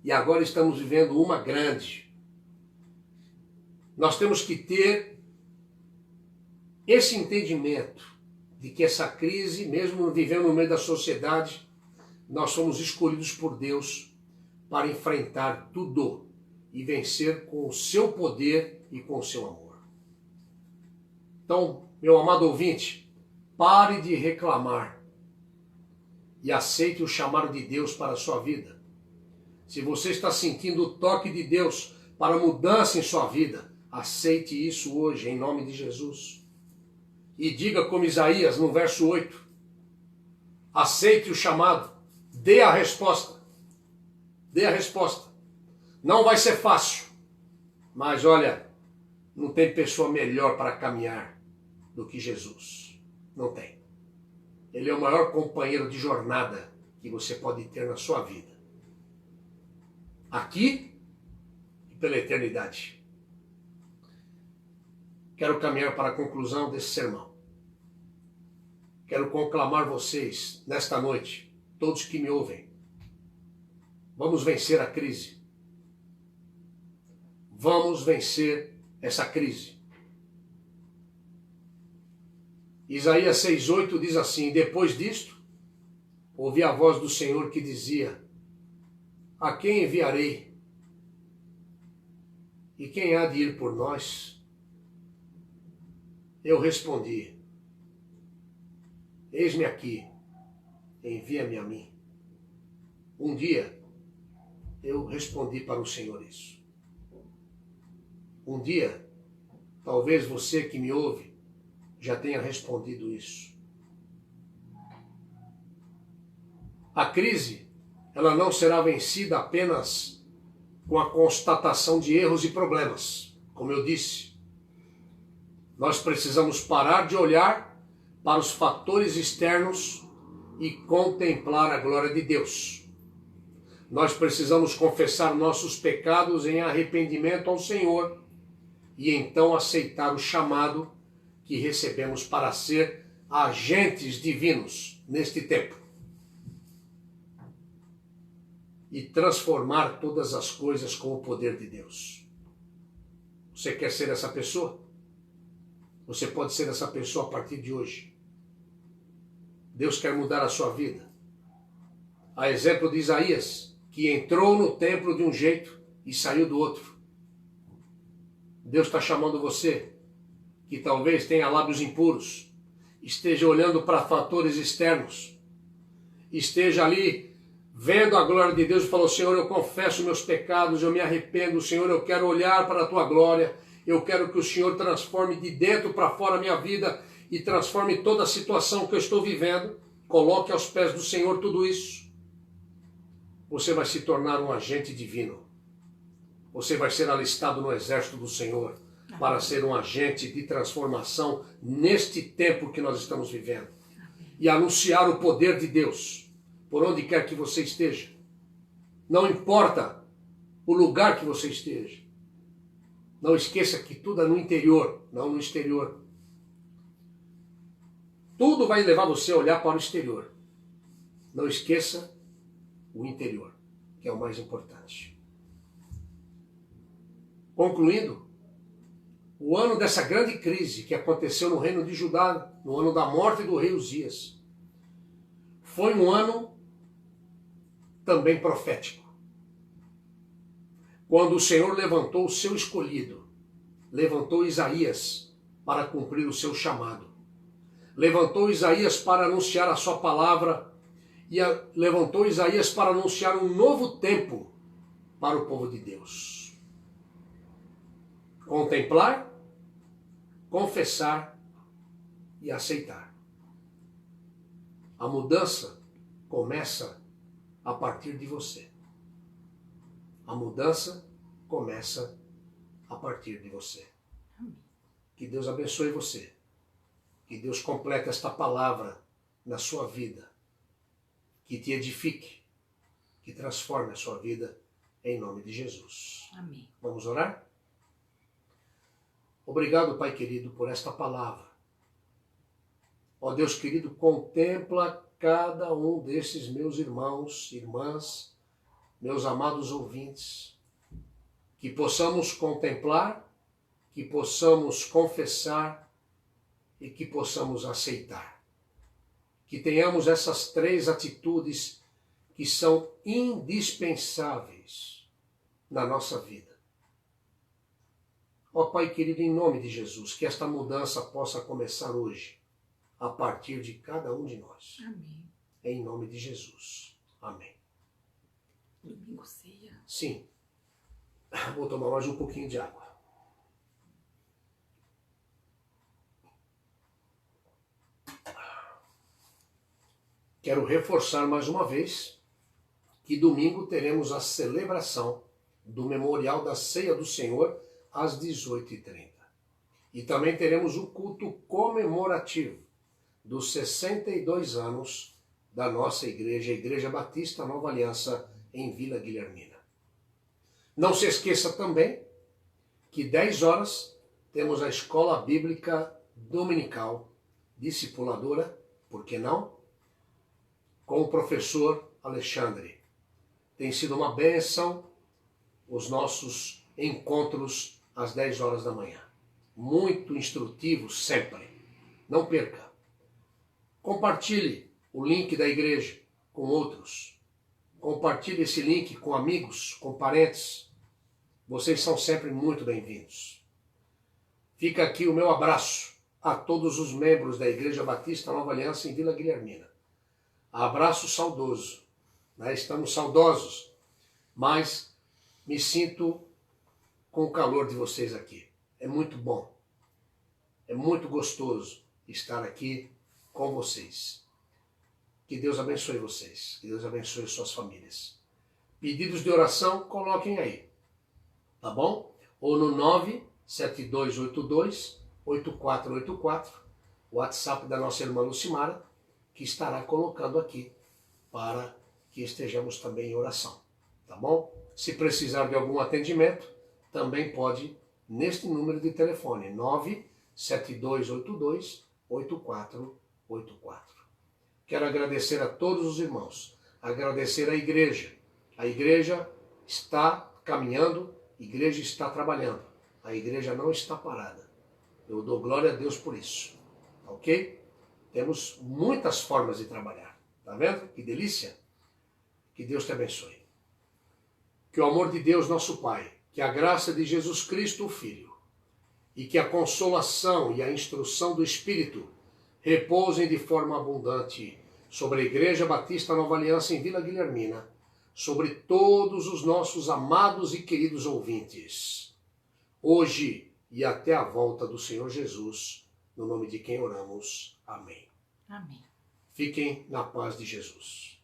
B: e agora estamos vivendo uma grande. Nós temos que ter esse entendimento de que essa crise, mesmo vivendo no meio da sociedade, nós somos escolhidos por Deus para enfrentar tudo e vencer com o seu poder e com o seu amor. Então, meu amado ouvinte, pare de reclamar e aceite o chamado de Deus para a sua vida. Se você está sentindo o toque de Deus para mudança em sua vida, aceite isso hoje, em nome de Jesus. E diga como Isaías, no verso 8, aceite o chamado, dê a resposta. Dê a resposta. Não vai ser fácil, mas olha, não tem pessoa melhor para caminhar do que Jesus. Não tem. Ele é o maior companheiro de jornada que você pode ter na sua vida. Aqui e pela eternidade. Quero caminhar para a conclusão desse sermão. Quero conclamar vocês nesta noite, todos que me ouvem. Vamos vencer a crise. Vamos vencer essa crise. Isaías 6,8 diz assim: depois disto, ouvi a voz do Senhor que dizia: a quem enviarei? E quem há de ir por nós? Eu respondi: eis-me aqui, envia-me a mim. Um dia eu respondi para o Senhor isso. Um dia, talvez você que me ouve já tenha respondido isso. A crise, ela não será vencida apenas com a constatação de erros e problemas. Como eu disse, nós precisamos parar de olhar para os fatores externos e contemplar a glória de Deus. Nós precisamos confessar nossos pecados em arrependimento ao Senhor e então aceitar o chamado que recebemos para ser agentes divinos neste tempo e transformar todas as coisas com o poder de Deus. Você quer ser essa pessoa? Você pode ser essa pessoa a partir de hoje. Deus quer mudar a sua vida. A exemplo de Isaías, que entrou no templo de um jeito e saiu do outro. Deus está chamando você, que talvez tenha lábios impuros, esteja olhando para fatores externos, esteja ali vendo a glória de Deus e falou: Senhor, eu confesso meus pecados, eu me arrependo, Senhor, eu quero olhar para a tua glória, eu quero que o Senhor transforme de dentro para fora a minha vida e transforme toda a situação que eu estou vivendo. Coloque aos pés do Senhor tudo isso. Você vai se tornar um agente divino. Você vai ser alistado no exército do Senhor para ser um agente de transformação neste tempo que nós estamos vivendo. E anunciar o poder de Deus por onde quer que você esteja. Não importa o lugar que você esteja. Não esqueça que tudo é no interior, não no exterior. Tudo vai levar você a olhar para o exterior. Não esqueça o interior, que é o mais importante. Concluindo, o ano dessa grande crise que aconteceu no reino de Judá, no ano da morte do rei Uzias, foi um ano também profético. Quando o Senhor levantou o seu escolhido, levantou Isaías para cumprir o seu chamado. Levantou Isaías para anunciar a sua palavra e levantou Isaías para anunciar um novo tempo para o povo de Deus. contemplar, confessar e aceitar. A mudança começa a partir de você. A mudança começa a partir de você. Que Deus abençoe você. Que Deus complete esta palavra na sua vida. Que te edifique. Que transforme a sua vida em nome de Jesus.
A: Amém.
B: Vamos orar? Obrigado, Pai querido, por esta palavra. Ó Deus querido, contempla cada um desses meus irmãos, irmãs, meus amados ouvintes, que possamos contemplar, que possamos confessar e que possamos aceitar. Que tenhamos essas três atitudes que são indispensáveis na nossa vida. Ó Pai querido, em nome de Jesus, que esta mudança possa começar hoje, a partir de cada um de nós.
A: Amém.
B: Em nome de Jesus. Amém.
A: Domingo ceia.
B: Sim. Vou tomar mais um pouquinho de água. Quero reforçar mais uma vez que domingo teremos a celebração do Memorial da Ceia do Senhor às 18h30. E também teremos o culto comemorativo dos 62 anos da nossa igreja, a Igreja Batista Nova Aliança, em Vila Guilhermina. Não se esqueça também que 10 horas temos a Escola Bíblica Dominical Discipuladora, por que não? Com o professor Alexandre. Tem sido uma bênção os nossos encontros às 10 horas da manhã. Muito instrutivo sempre. Não perca. Compartilhe o link da igreja com outros. Compartilhe esse link com amigos, com parentes. Vocês são sempre muito bem-vindos. Fica aqui o meu abraço a todos os membros da Igreja Batista Nova Aliança em Vila Guilhermina. Abraço saudoso. Estamos saudosos, mas me sinto com o calor de vocês aqui. É muito bom. É muito gostoso estar aqui com vocês. Que Deus abençoe vocês. Que Deus abençoe suas famílias. Pedidos de oração, coloquem aí. Tá bom? Ou no 97282-8484, WhatsApp da nossa irmã Lucimara, que estará colocando aqui para que estejamos também em oração. Tá bom? Se precisar de algum atendimento, também pode neste número de telefone, 97282-8484. Quero agradecer a todos os irmãos, agradecer à igreja. A igreja está caminhando, a igreja está trabalhando, a igreja não está parada. Eu dou glória a Deus por isso, ok? Temos muitas formas de trabalhar, tá vendo? Que delícia! Que Deus te abençoe. Que o amor de Deus, nosso Pai, que a graça de Jesus Cristo, o Filho, e que a consolação e a instrução do Espírito repousem de forma abundante sobre a Igreja Batista Nova Aliança em Vila Guilhermina, sobre todos os nossos amados e queridos ouvintes, hoje e até a volta do Senhor Jesus, no nome de quem oramos. Amém.
A: Amém.
B: Fiquem na paz de Jesus.